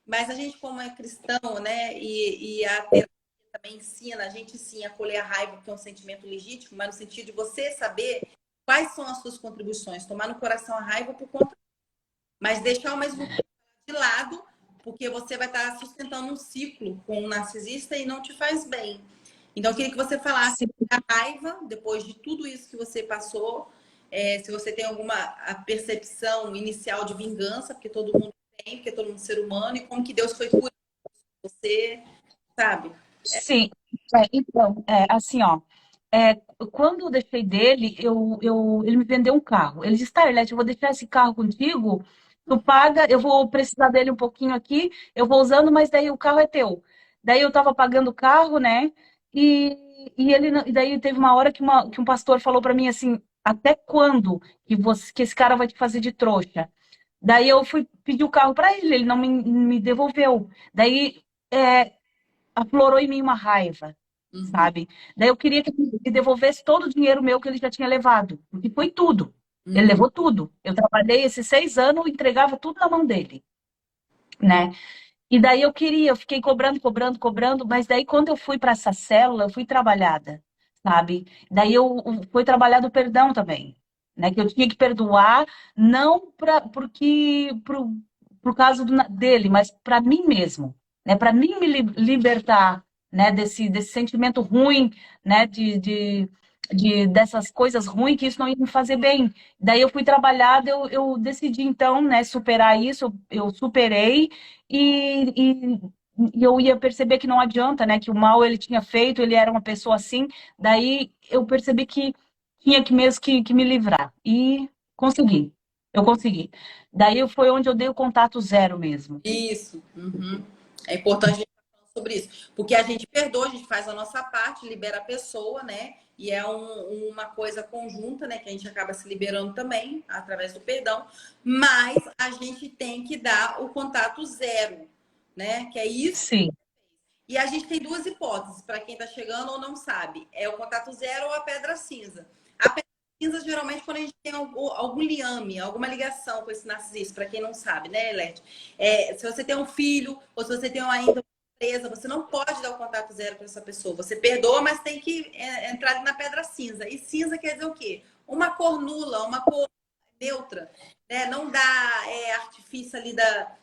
Mas a gente, como é cristão, né? E a terapia também ensina, a gente sim a colher a raiva, que é um sentimento legítimo, mas no sentido de você saber quais são as suas contribuições, tomar no coração a raiva por conta, mas deixar ao mesmo tempo de lado, porque você vai estar sustentando um ciclo com um narcisista e não te faz bem. Então, eu queria que você falasse da raiva, depois de tudo isso que você passou, se você tem alguma percepção inicial de vingança, porque todo mundo tem, porque todo mundo é ser humano, e como que Deus foi curando você, sabe? Sim, então, assim, ó, quando eu deixei dele, ele me vendeu um carro. Ele disse, tá, Arlete, eu vou deixar esse carro contigo, tu paga, eu vou precisar dele um pouquinho aqui, eu vou usando, mas daí o carro é teu. Daí eu tava pagando o carro, né, e daí teve uma hora que um pastor falou para mim assim, até quando que esse cara vai te fazer de trouxa? Daí eu fui pedir o carro para ele não me devolveu. Daí aflorou em mim uma raiva, sabe? Daí eu queria que ele me devolvesse todo o dinheiro meu que ele já tinha levado, porque foi tudo. Ele levou tudo. Eu trabalhei esses 6 anos, entregava tudo na mão dele, né? E daí eu fiquei cobrando, cobrando, cobrando, mas daí quando eu fui para essa célula, eu fui trabalhada, sabe? Daí foi trabalhado o perdão também, né? Que eu tinha que perdoar, não por causa dele, mas para mim mesmo, né? Para mim me libertar, né? Desse sentimento ruim, né? Dessas coisas ruins que isso não ia me fazer bem. Daí eu fui trabalhada, eu decidi então, né? Superar isso, eu superei e eu ia perceber que não adianta, né? Que o mal ele tinha feito, ele era uma pessoa assim. Daí eu percebi que tinha que mesmo que me livrar. E consegui. Eu consegui. Daí foi onde eu dei o contato zero mesmo. Isso. Uhum. É importante a gente falar sobre isso. Porque a gente perdoa, a gente faz a nossa parte, libera a pessoa, né? E é uma coisa conjunta, né? Que a gente acaba se liberando também, através do perdão. Mas a gente tem que dar o contato zero, né? Que é isso. Sim. E a gente tem duas hipóteses, para quem está chegando ou não sabe. É o contato zero ou a pedra cinza. A pedra cinza, geralmente, quando a gente tem algum liame, alguma ligação com esse narcisista, para quem não sabe, né, Elete? Se você tem um filho, ou se você tem ainda uma empresa, você não pode dar o contato zero para essa pessoa. Você perdoa, mas tem que entrar na pedra cinza. E cinza quer dizer o quê? uma cor nula, uma cor neutra, né? Não dá artifício ali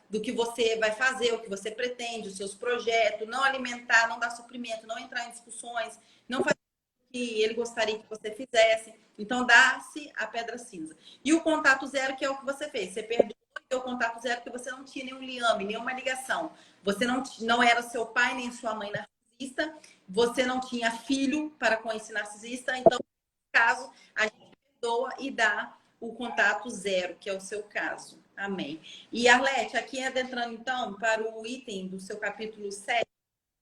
do que você vai fazer, o que você pretende, os seus projetos, não alimentar, não dar suprimento, não entrar em discussões, não fazer o que ele gostaria que você fizesse. Então, dá-se a pedra cinza. E o contato zero, que é o que você fez. Você perdeu o contato zero porque você não tinha nenhum liame, nenhuma ligação. Você não era seu pai nem sua mãe narcisista, você não tinha filho para com esse narcisista. Então, nesse caso, a gente perdoa e dá o contato zero, que é o seu caso. Amém. E Arlete, aqui adentrando então para o item do seu capítulo 7,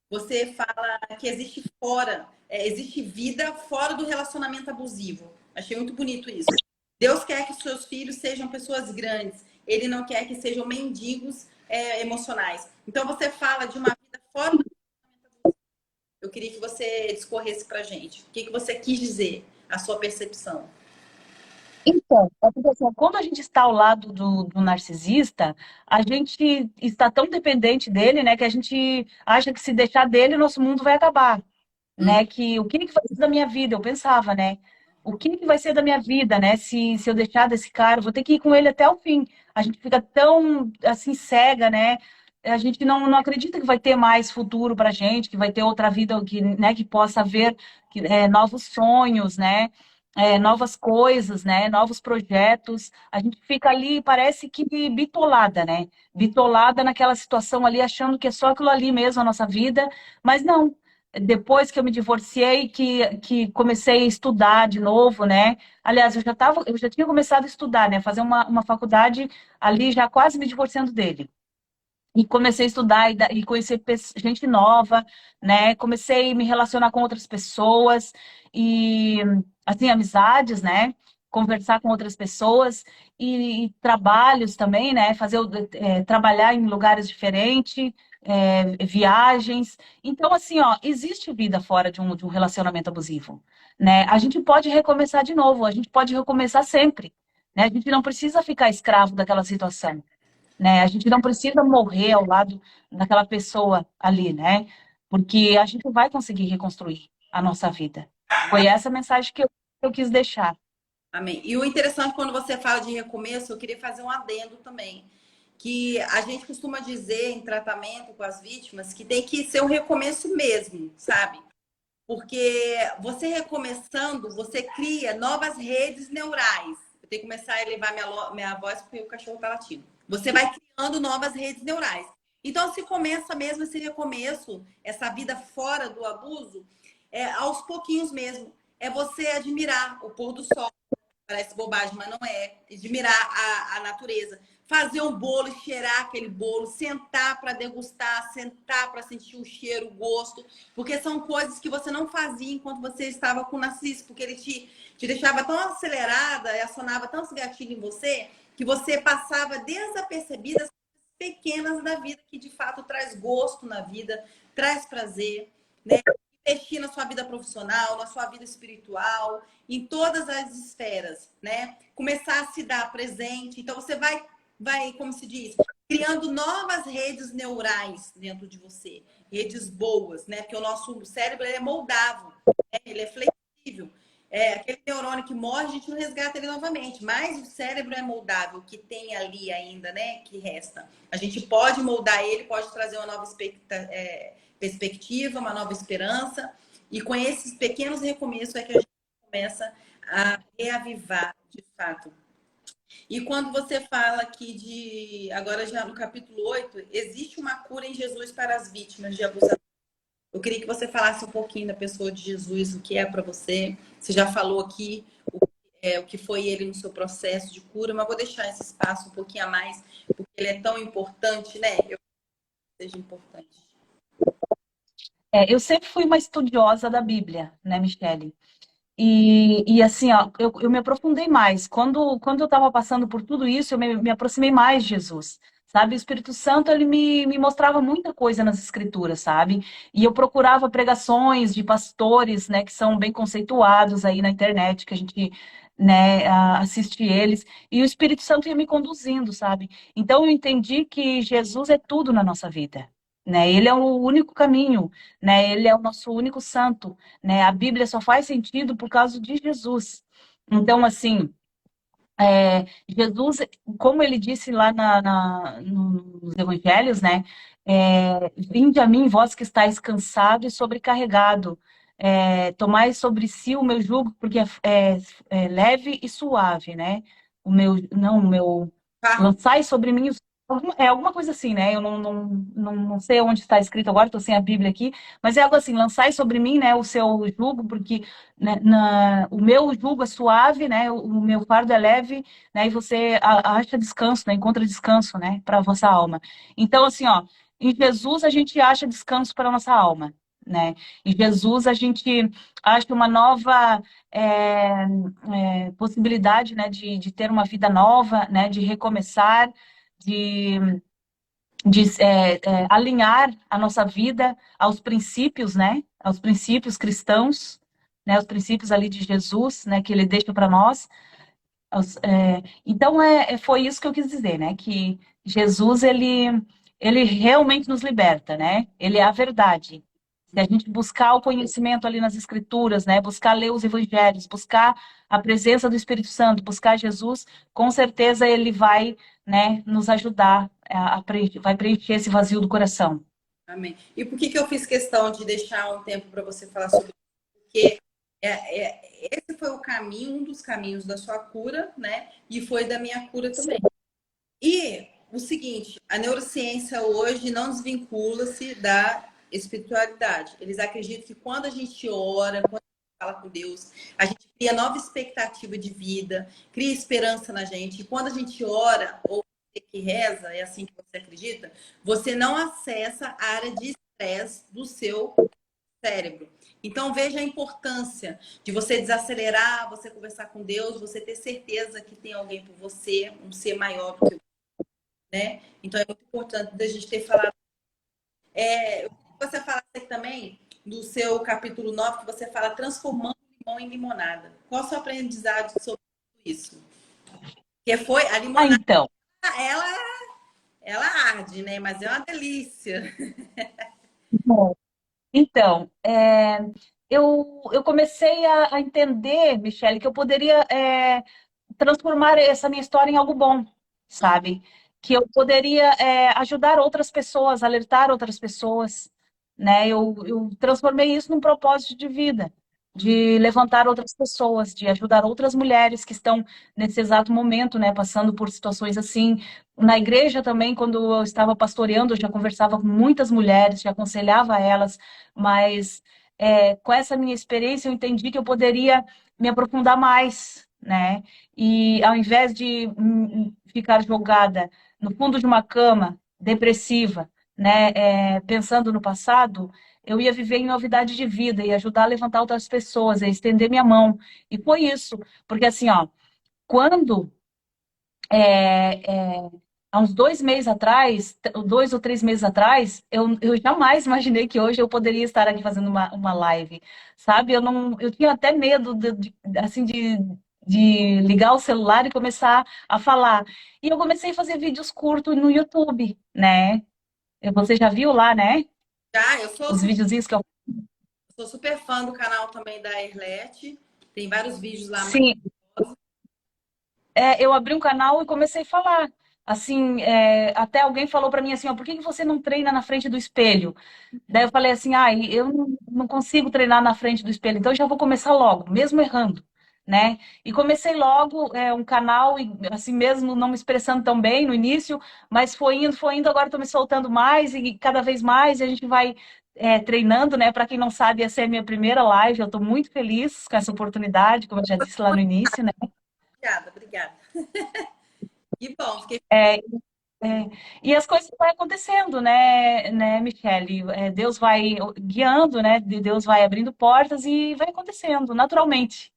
você fala que existe vida fora do relacionamento abusivo. Achei muito bonito isso. Deus quer que seus filhos sejam pessoas grandes. Ele não quer que sejam mendigos emocionais. Então você fala de uma vida fora do relacionamento abusivo. Eu queria que você discorresse para a gente. O que você quis dizer, a sua percepção? Então, é porque assim, quando a gente está ao lado do narcisista, a gente está tão dependente dele, né, que a gente acha que se deixar dele, nosso mundo vai acabar, né? Que o que vai ser da minha vida? Eu pensava, né? O que vai ser da minha vida, né? Se eu deixar desse cara, eu vou ter que ir com ele até o fim. A gente fica tão assim cega, né? A gente não acredita que vai ter mais futuro pra gente, que vai ter outra vida que, né, que possa haver novos sonhos, né? Novas coisas, né? Novos projetos. A gente fica ali, parece que bitolada, né? Bitolada naquela situação ali, achando que é só aquilo ali mesmo a nossa vida, mas não. Depois que eu me divorciei, que comecei a estudar de novo, né? Aliás, eu já tinha começado a estudar, né? Fazer uma faculdade ali, já quase me divorciando dele. E comecei a estudar e conhecer gente nova, né? Comecei a me relacionar com outras pessoas e, assim, amizades, né? Conversar com outras pessoas e trabalhos também, né? Trabalhar em lugares diferentes, viagens. Então, assim, ó, existe vida fora de um relacionamento abusivo, né? A gente pode recomeçar de novo, a gente pode recomeçar sempre, né? A gente não precisa ficar escravo daquela situação, né? A gente não precisa morrer ao lado daquela pessoa ali, né? Porque a gente vai conseguir reconstruir a nossa vida. Foi essa mensagem que eu quis deixar. Amém. E o interessante, quando você fala de recomeço, eu queria fazer um adendo também. Que a gente costuma dizer em tratamento com as vítimas que tem que ser um recomeço mesmo, sabe? Porque você recomeçando, você cria novas redes neurais. Eu tenho que começar a elevar minha voz porque o cachorro tá latindo. Você vai criando novas redes neurais. Então, se começa mesmo esse recomeço, essa vida fora do abuso, aos pouquinhos mesmo. É você admirar o pôr do sol. Parece bobagem, mas não é. Admirar a natureza. Fazer um bolo e cheirar aquele bolo, sentar para degustar, sentar para sentir o cheiro, o gosto, porque são coisas que você não fazia enquanto você estava com o narciso, porque ele te deixava tão acelerada e acionava tantos gatilhos em você, que você passava desapercebida as coisas pequenas da vida, que de fato traz gosto na vida, traz prazer, né? Investir na sua vida profissional, na sua vida espiritual, em todas as esferas, né? Começar a se dar presente. Então, você vai, como se diz, criando novas redes neurais dentro de você. Redes boas, né? Porque o nosso cérebro é moldável, né? Ele é flexível. Aquele neurônio que morre, a gente não resgata ele novamente. Mas o cérebro é moldável, o que tem ali ainda, né? Que resta. A gente pode moldar ele, pode trazer uma nova perspectiva, uma nova esperança. E com esses pequenos recomeços é que a gente começa a reavivar, de fato. E quando você fala aqui agora já no capítulo 8, existe uma cura em Jesus para as vítimas de abusadores. Eu queria que você falasse um pouquinho da pessoa de Jesus, o que é para você. Você já falou aqui o que foi ele no seu processo de cura, mas vou deixar esse espaço um pouquinho a mais, porque ele é tão importante, né? Eu acho que seja importante. Eu sempre fui uma estudiosa da Bíblia, né, Michele? E assim, ó, eu me aprofundei mais. Quando eu estava passando por tudo isso, eu me aproximei mais de Jesus, sabe? O Espírito Santo, ele me mostrava muita coisa nas Escrituras, sabe? E eu procurava pregações de pastores, né, que são bem conceituados aí na internet, que a gente, né, assiste eles. E o Espírito Santo ia me conduzindo, sabe? Então eu entendi que Jesus é tudo na nossa vida. Né? Ele é o único caminho, né? Ele é o nosso único santo, né? A Bíblia só faz sentido por causa de Jesus, Então, assim, Jesus, como ele disse lá nos evangelhos, né? Vinde a mim, vós que estáis cansado e sobrecarregado, tomai sobre si o meu jugo, porque é leve e suave, né? O meu, Fardo. lançai sobre mim, alguma coisa assim, né? Eu não sei onde está escrito agora, estou sem a Bíblia aqui, mas é algo assim, lançai sobre mim, né, o seu jugo, porque né, o meu jugo é suave, né? O meu fardo é leve, né? E você acha descanso, né? Encontra descanso, né? Para a vossa alma. Então, assim, ó, em Jesus a gente acha descanso para a nossa alma, né? Em Jesus a gente acha uma nova possibilidade, né? De ter uma vida nova, né? De recomeçar, de alinhar a nossa vida aos princípios, né? Aos princípios cristãos, né? Os princípios ali de Jesus, né? Que ele deixa para nós. Então, foi isso que eu quis dizer, né? Que Jesus, ele realmente nos liberta, né? Ele é a verdade. Se a gente buscar o conhecimento ali nas Escrituras, né? Buscar ler os Evangelhos, buscar a presença do Espírito Santo, buscar Jesus, com certeza ele vai, né, nos ajudar vai preencher esse vazio do coração. Amém. E por que que eu fiz questão de deixar um tempo para você falar sobre isso? Porque esse foi o caminho, um dos caminhos da sua cura, né? E foi da minha cura também. E o seguinte, a neurociência hoje não desvincula-se da espiritualidade. Eles acreditam que quando a gente ora, quando a gente fala com Deus, a gente cria nova expectativa de vida, cria esperança na gente. E quando a gente ora ou que reza, é assim que você acredita, você não acessa a área de estresse do seu cérebro. Então veja a importância de você desacelerar, você conversar com Deus, você ter certeza que tem alguém por você, um ser maior do que né? Então é muito importante da gente ter falado. Você falasse aqui também no seu capítulo 9 que você fala transformando limão em limonada. Qual o seu aprendizado sobre isso? Que foi a limonada, Então. ela, ela arde, né? Mas é uma delícia. Então, eu comecei a entender, Michele, que eu poderia transformar essa minha história em algo bom, sabe? Que eu poderia ajudar outras pessoas, alertar outras pessoas, né? Eu transformei isso num propósito de vida, de levantar outras pessoas, de ajudar outras mulheres que estão nesse exato momento, né, passando por situações assim. Na igreja também, quando eu estava pastoreando, eu já conversava com muitas mulheres, já aconselhava elas, mas com essa minha experiência eu entendi que eu poderia me aprofundar mais, né? E ao invés de ficar jogada no fundo de uma cama, depressiva, né, pensando no passado, eu ia viver em novidade de vida e ajudar a levantar outras pessoas, a estender minha mão. E foi isso, porque assim, ó, quando há uns 2 meses atrás, 2 ou 3 meses atrás, eu jamais imaginei que hoje eu poderia estar aqui fazendo uma live, sabe? Eu tinha até medo assim, de ligar o celular e começar a falar. E eu comecei a fazer vídeos curtos no YouTube, né? Você já viu lá, né? Já, eu sou Os videozinhos que eu... sou super fã do canal também da Erlete. Tem vários vídeos lá. Sim, eu abri um canal e comecei a falar. Assim, até alguém falou para mim assim, ó, por que que você não treina na frente do espelho? Daí eu falei assim, eu não consigo treinar na frente do espelho, então eu já vou começar logo, mesmo errando, né? E comecei logo um canal, e assim mesmo não me expressando tão bem no início, mas foi indo, agora estou me soltando mais e cada vez mais, e a gente vai treinando, né? Para quem não sabe, essa é a minha primeira live, eu estou muito feliz com essa oportunidade, como eu já disse lá no início, né? Obrigada, obrigada. Que bom, fiquei É, É, e as coisas vão acontecendo, né, Michele? Deus vai guiando, né? Deus vai abrindo portas e vai acontecendo naturalmente.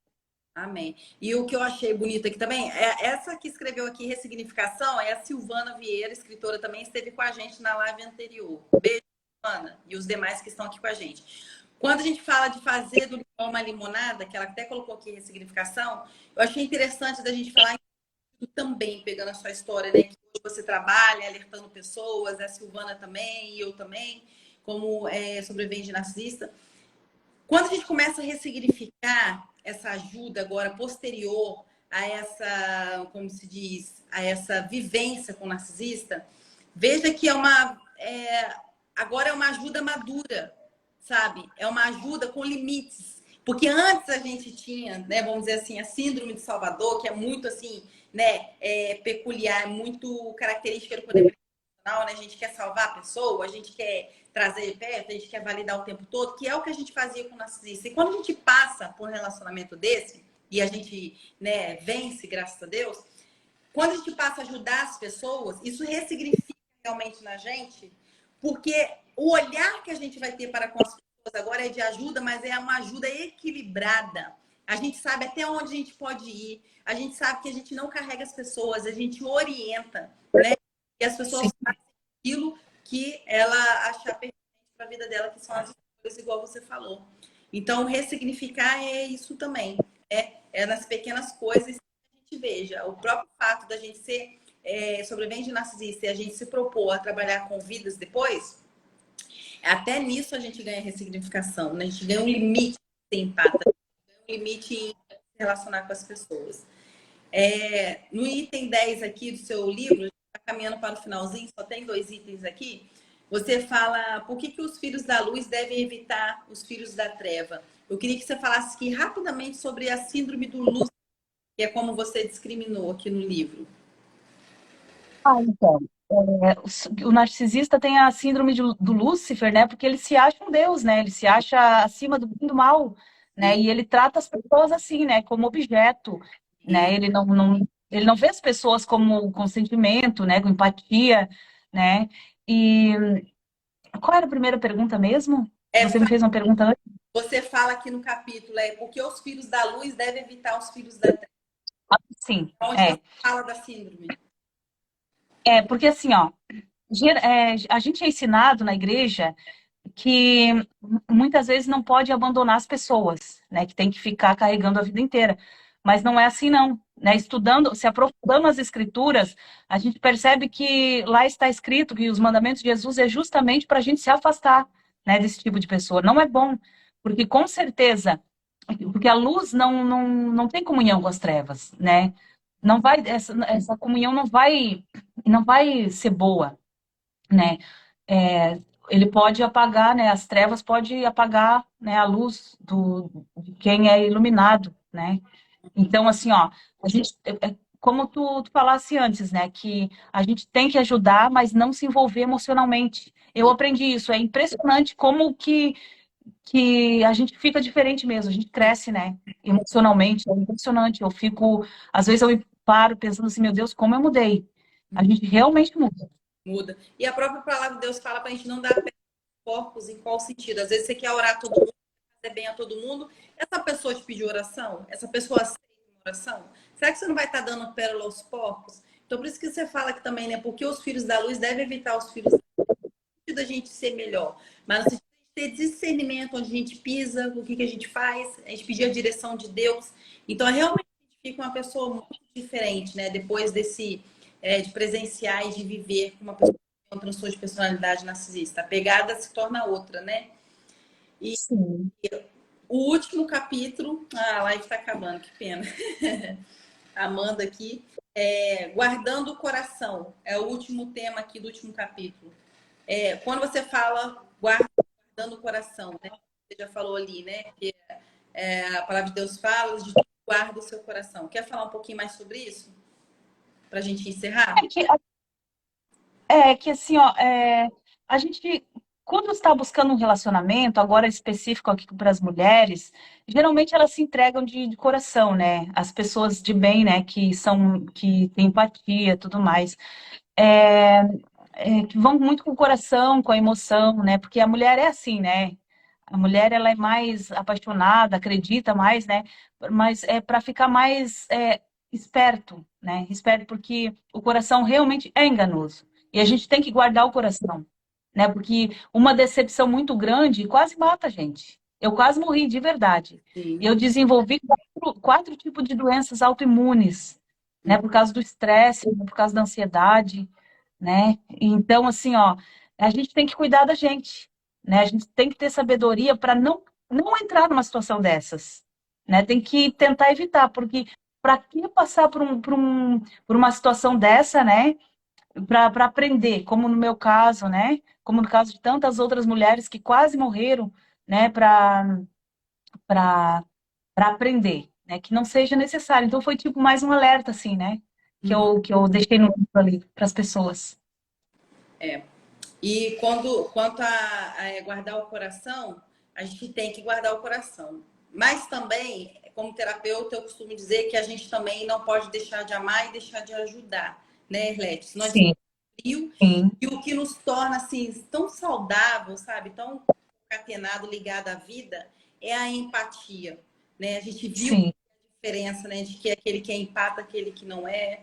amém. E o que eu achei bonito aqui também, essa que escreveu aqui Ressignificação, é a Silvana Vieira, escritora também, esteve com a gente na live anterior. Beijo, Silvana, e os demais que estão aqui com a gente. Quando a gente fala de fazer do limão uma limonada, que ela até colocou aqui Ressignificação, eu achei interessante da gente falar também, pegando a sua história, né? Que hoje você trabalha alertando pessoas, a Silvana também, e eu também, como sobrevivente narcisista. Quando a gente começa a ressignificar, essa ajuda agora posterior a essa, como se diz, a essa vivência com o narcisista, veja que agora é uma ajuda madura, sabe? É uma ajuda com limites. Porque antes a gente tinha, né, vamos dizer assim, a síndrome de Salvador, que é muito assim, né, peculiar, muito característica do poder profissional, né? A gente quer salvar a pessoa, a gente quer trazer perto, a gente quer validar o tempo todo, que é o que a gente fazia com o narcisista. E quando a gente passa por um relacionamento desse, e a gente, né, vence, graças a Deus, quando a gente passa a ajudar as pessoas, isso ressignifica realmente na gente, porque o olhar que a gente vai ter para com as pessoas agora é de ajuda, mas é uma ajuda equilibrada. A gente sabe até onde a gente pode ir, a gente sabe que a gente não carrega as pessoas, a gente orienta, né? E as pessoas fazem aquilo que ela achar perfeito para a vida dela, que são as escolhas, igual você falou. Então, ressignificar é isso também. É nas pequenas coisas que a gente veja. O próprio fato da gente ser sobrevivente de narcisista e a gente se propor a trabalhar com vidas depois, até nisso a gente ganha ressignificação, né? A gente ganha um limite de ser empata, um limite em se relacionar com as pessoas. No item 10 aqui do seu livro, a gente está caminhando para o finalzinho, só tem 2 itens aqui. Você fala por que os filhos da luz devem evitar os filhos da treva. Eu queria que você falasse aqui rapidamente sobre a síndrome do Lúcifer, que é como você discriminou aqui no livro. Então, o narcisista tem a síndrome do Lúcifer, né? Porque ele se acha um deus, né? Ele se acha acima do bem e do mal, né? E ele trata as pessoas assim, né? Como objeto, né? Ele não vê as pessoas como com sentimento, né? Com empatia, né? E qual era a primeira pergunta mesmo? Você me fez uma pergunta antes? Você fala aqui no capítulo, por que os filhos da luz devem evitar os filhos da treva. Sim, Onde você fala da síndrome? Porque assim, ó, a gente é ensinado na igreja que muitas vezes não pode abandonar as pessoas, né? Que tem que ficar carregando a vida inteira. Mas não é assim, não. Né? Estudando, se aprofundando as escrituras, a gente percebe que lá está escrito que os mandamentos de Jesus é justamente para a gente se afastar, né, desse tipo de pessoa. Não é bom, porque com certeza, porque a luz não tem comunhão com as trevas, né? Não vai, essa comunhão não vai ser boa, né? Ele pode apagar, né? As trevas pode apagar, né? A luz de quem é iluminado, né? Então, assim, ó, a gente, como tu falasse antes, né? Que a gente tem que ajudar, mas não se envolver emocionalmente. Eu aprendi isso. É impressionante como que a gente fica diferente mesmo. A gente cresce, né? Emocionalmente. É impressionante. Às vezes eu me paro pensando assim, meu Deus, como eu mudei. A gente realmente muda. Muda. E a própria palavra de Deus fala para a gente não dar pé aos porcos em qual sentido? Às vezes você quer orar a todo mundo, fazer bem a todo mundo. Essa pessoa te pediu oração? Essa pessoa aceita uma oração? Será que você não vai estar dando pérola aos porcos? Então, por isso que você fala aqui também, né? Porque os filhos da luz devem evitar os filhos da luz. No sentido da gente ser melhor, mas no sentido de ter discernimento onde a gente pisa, o que a gente faz, a gente pedir a direção de Deus. Então, realmente a gente fica uma pessoa muito diferente, né? Depois de presenciar e de viver com uma pessoa com transtorno de personalidade narcisista. A pegada se torna outra, né? E Sim. o último capítulo... a live está acabando, que pena. Amanda aqui. Guardando o coração. É o último tema aqui do último capítulo. Quando você fala guardando o coração, né? Você já falou ali, né? Que a palavra de Deus fala de guarda o seu coração. Quer falar um pouquinho mais sobre isso? Para a gente encerrar? Que assim, ó, a gente, quando está buscando um relacionamento, agora específico aqui para as mulheres, geralmente elas se entregam de coração, né? As pessoas de bem, né? Que têm empatia, tudo mais. Que vão muito com o coração, com a emoção, né? Porque a mulher é assim, né? A mulher, ela é mais apaixonada, acredita mais, né? Mas é para ficar mais esperto, né? Esperto, porque o coração realmente é enganoso. E a gente tem que guardar o coração, né? Porque uma decepção muito grande quase mata a gente. Eu quase morri de verdade. Sim. Eu desenvolvi quatro tipos de doenças autoimunes, né? Por causa do estresse, por causa da ansiedade, né? Então, assim, ó, a gente tem que cuidar da gente, né? A gente tem que ter sabedoria para não entrar numa situação dessas, né? Tem que tentar evitar, porque para que passar por uma situação dessa, né? Para aprender, como no meu caso, né? Como no caso de tantas outras mulheres que quase morreram, né? Para aprender, né? Que não seja necessário. Então foi tipo mais um alerta, assim, né? Uhum. Que eu deixei no livro ali para as pessoas. É. E quanto a guardar o coração, a gente tem que guardar o coração. Mas também, como terapeuta, eu costumo dizer que a gente também não pode deixar de amar e deixar de ajudar, né, Erlete? Se nós Sim, sim, e o que nos torna assim tão saudável, sabe? Tão concatenado, ligado à vida, é a empatia, né? A gente viu sim, a diferença, né, de que aquele que é empata, aquele que não é,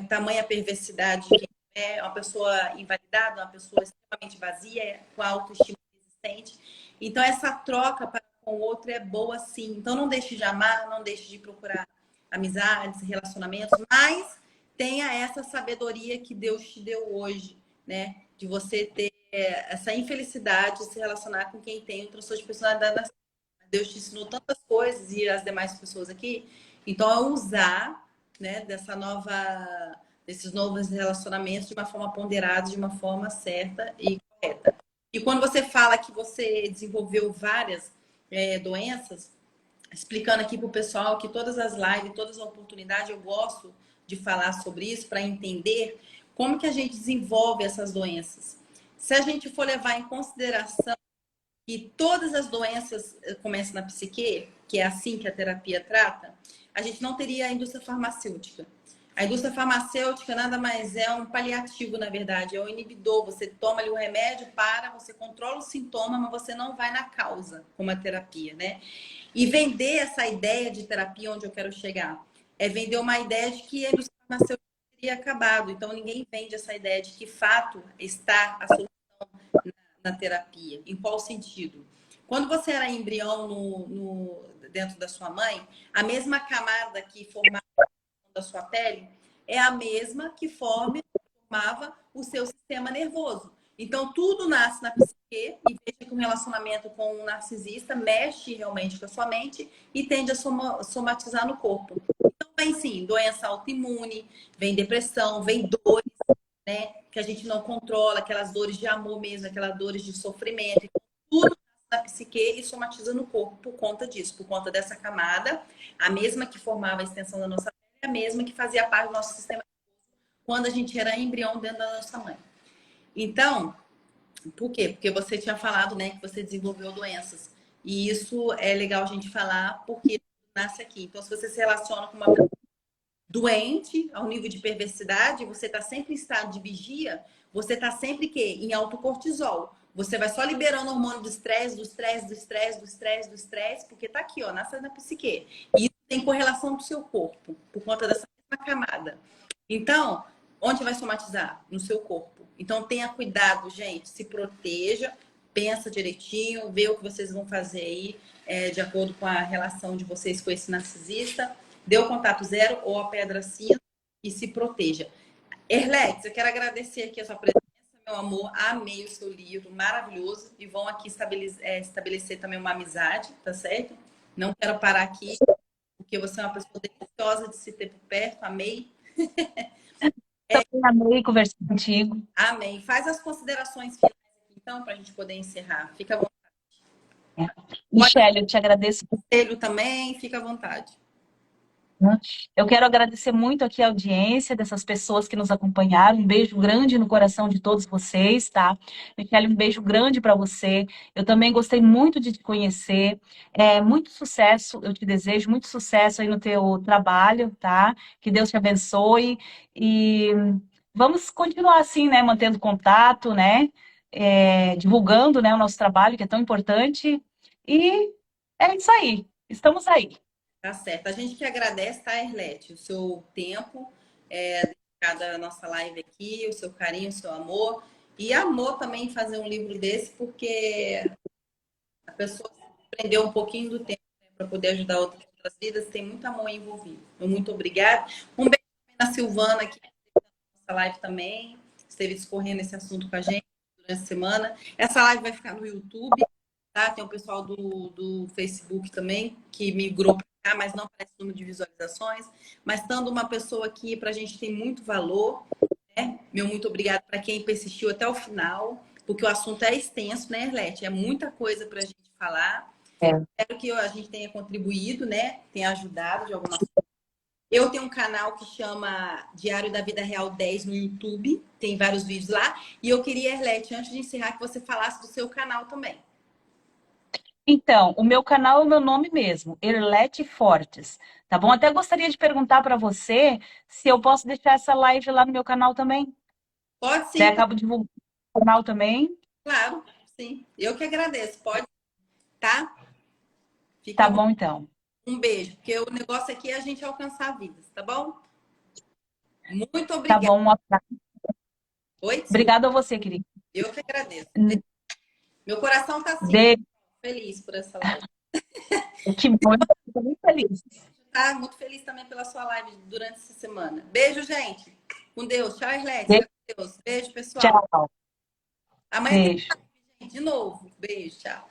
tamanha perversidade de quem é uma pessoa invalidada, uma pessoa extremamente vazia, com a autoestima resistente. Então essa troca para com o outro é boa sim. Então não deixe de amar, não deixe de procurar amizades, relacionamentos, mas tenha essa sabedoria que Deus te deu hoje, né? De você ter essa infelicidade de se relacionar com quem tem um transtorno de personalidade. Deus te ensinou tantas coisas e as demais pessoas aqui. Então, é usar, né, desses novos relacionamentos de uma forma ponderada, de uma forma certa e correta. E quando você fala que você desenvolveu várias doenças, explicando aqui para o pessoal que todas as lives, todas as oportunidades, eu gosto de falar sobre isso para entender como que a gente desenvolve essas doenças. Se a gente for levar em consideração que todas as doenças começam na psique, que é assim que a terapia trata, a gente não teria a indústria farmacêutica. A indústria farmacêutica nada mais é um paliativo, na verdade, é um inibidor. Você toma ali o remédio, você controla o sintoma, mas você não vai na causa, como a terapia, né? E vender essa ideia de terapia, onde eu quero chegar, é vender uma ideia de que a indústria farmacêutica teria acabado. Então, ninguém vende essa ideia de que, fato, está a solução na terapia. Em qual sentido? Quando você era embrião dentro da sua mãe, a mesma camada que formava da sua pele é a mesma que formava o seu sistema nervoso. Então, tudo nasce na psique e veja que um relacionamento com um narcisista mexe realmente com a sua mente e tende a somatizar no corpo. Então, vem sim, doença autoimune, vem depressão, vem dores, né? Que a gente não controla, aquelas dores de amor mesmo, aquelas dores de sofrimento. Então, tudo na psique e somatiza no corpo por conta disso, por conta dessa camada, a mesma que formava a extensão da nossa pele, a mesma que fazia parte do nosso sistema quando a gente era embrião dentro da nossa mãe. Então, por quê? Porque você tinha falado, né, que você desenvolveu doenças. E isso é legal a gente falar porque nasce aqui. Então, se você se relaciona com uma pessoa doente, ao nível de perversidade, você está sempre em estado de vigia, você está sempre que em alto cortisol. Você vai só liberando o hormônio do estresse, do estresse, do estresse, do estresse, do estresse, porque tá aqui, ó, nasce na psique. E isso tem correlação com o seu corpo, por conta dessa mesma camada. Então, onde vai somatizar? No seu corpo. Então, tenha cuidado, gente, se proteja, pensa direitinho, vê o que vocês vão fazer aí, de acordo com a relação de vocês com esse narcisista. Dê o contato zero ou a pedra cinza e se proteja. Erlex, eu quero agradecer aqui a sua presença, meu amor. Amei o seu livro, maravilhoso. E vão aqui estabelecer também uma amizade, tá certo? Não quero parar aqui, porque você é uma pessoa deliciosa de se ter por perto. Amei. também amei conversar contigo. Amém. Faz as considerações finais aqui, então, para a gente poder encerrar. Fica à vontade. Michele, eu te agradeço. Conselho também, fica à vontade. Eu quero agradecer muito aqui a audiência dessas pessoas que nos acompanharam. Um beijo grande no coração de todos vocês, tá? Michele, um beijo grande para você. Eu também gostei muito de te conhecer. Muito sucesso, eu te desejo muito sucesso aí no teu trabalho, tá? Que Deus te abençoe e vamos continuar assim, né? Mantendo contato, né? Divulgando, né, o nosso trabalho, que é tão importante. E é isso aí. Estamos aí. Tá certo. A gente que agradece, tá, Erlete? O seu tempo, dedicado à nossa live aqui, o seu carinho, o seu amor. E amor também em fazer um livro desse, porque a pessoa prendeu um pouquinho do tempo, né, para poder ajudar outras vidas. Tem muito amor envolvido. Então, muito obrigada. Um beijo também na Silvana, que na nossa live também esteve discorrendo esse assunto com a gente durante a semana. Essa live vai ficar no YouTube, tá? Tem o pessoal do Facebook também, que migrou para tá? Mas não aparece o número de visualizações. Mas estando uma pessoa aqui, pra gente tem muito valor, né? Meu muito obrigado para quem persistiu até o final, porque o assunto é extenso, né, Arlete? É muita coisa pra gente falar. É. Espero que a gente tenha contribuído, né? Tenha ajudado de alguma forma. Eu tenho um canal que chama Diário da Vida Real 10 no YouTube. Tem vários vídeos lá. E eu queria, Arlete, antes de encerrar, que você falasse do seu canal também. Então, o meu canal é o meu nome mesmo, Erlete Fortes, tá bom? Até gostaria de perguntar para você se eu posso deixar essa live lá no meu canal também. Pode Daí sim, acabo divulgando o canal também. claro. Sim. Eu que agradeço. Pode, tá? Fica Tá à vontade. bom, então. Um beijo, porque o negócio aqui é a gente alcançar vidas, tá bom? Muito Tá obrigada. bom, um abraço. Oi, desculpa. Obrigada a você, querido. Eu que agradeço. Meu coração tá assim, Beijo, feliz por essa live. que bom, eu tô muito feliz. Tá? Muito feliz também pela sua live durante essa semana. Beijo, gente. Com Deus. Tchau, Arlete. Beijo, Fica com Deus. Beijo, pessoal. tchau. Amanhã tem Beijo. live, gente, de novo. Beijo, tchau.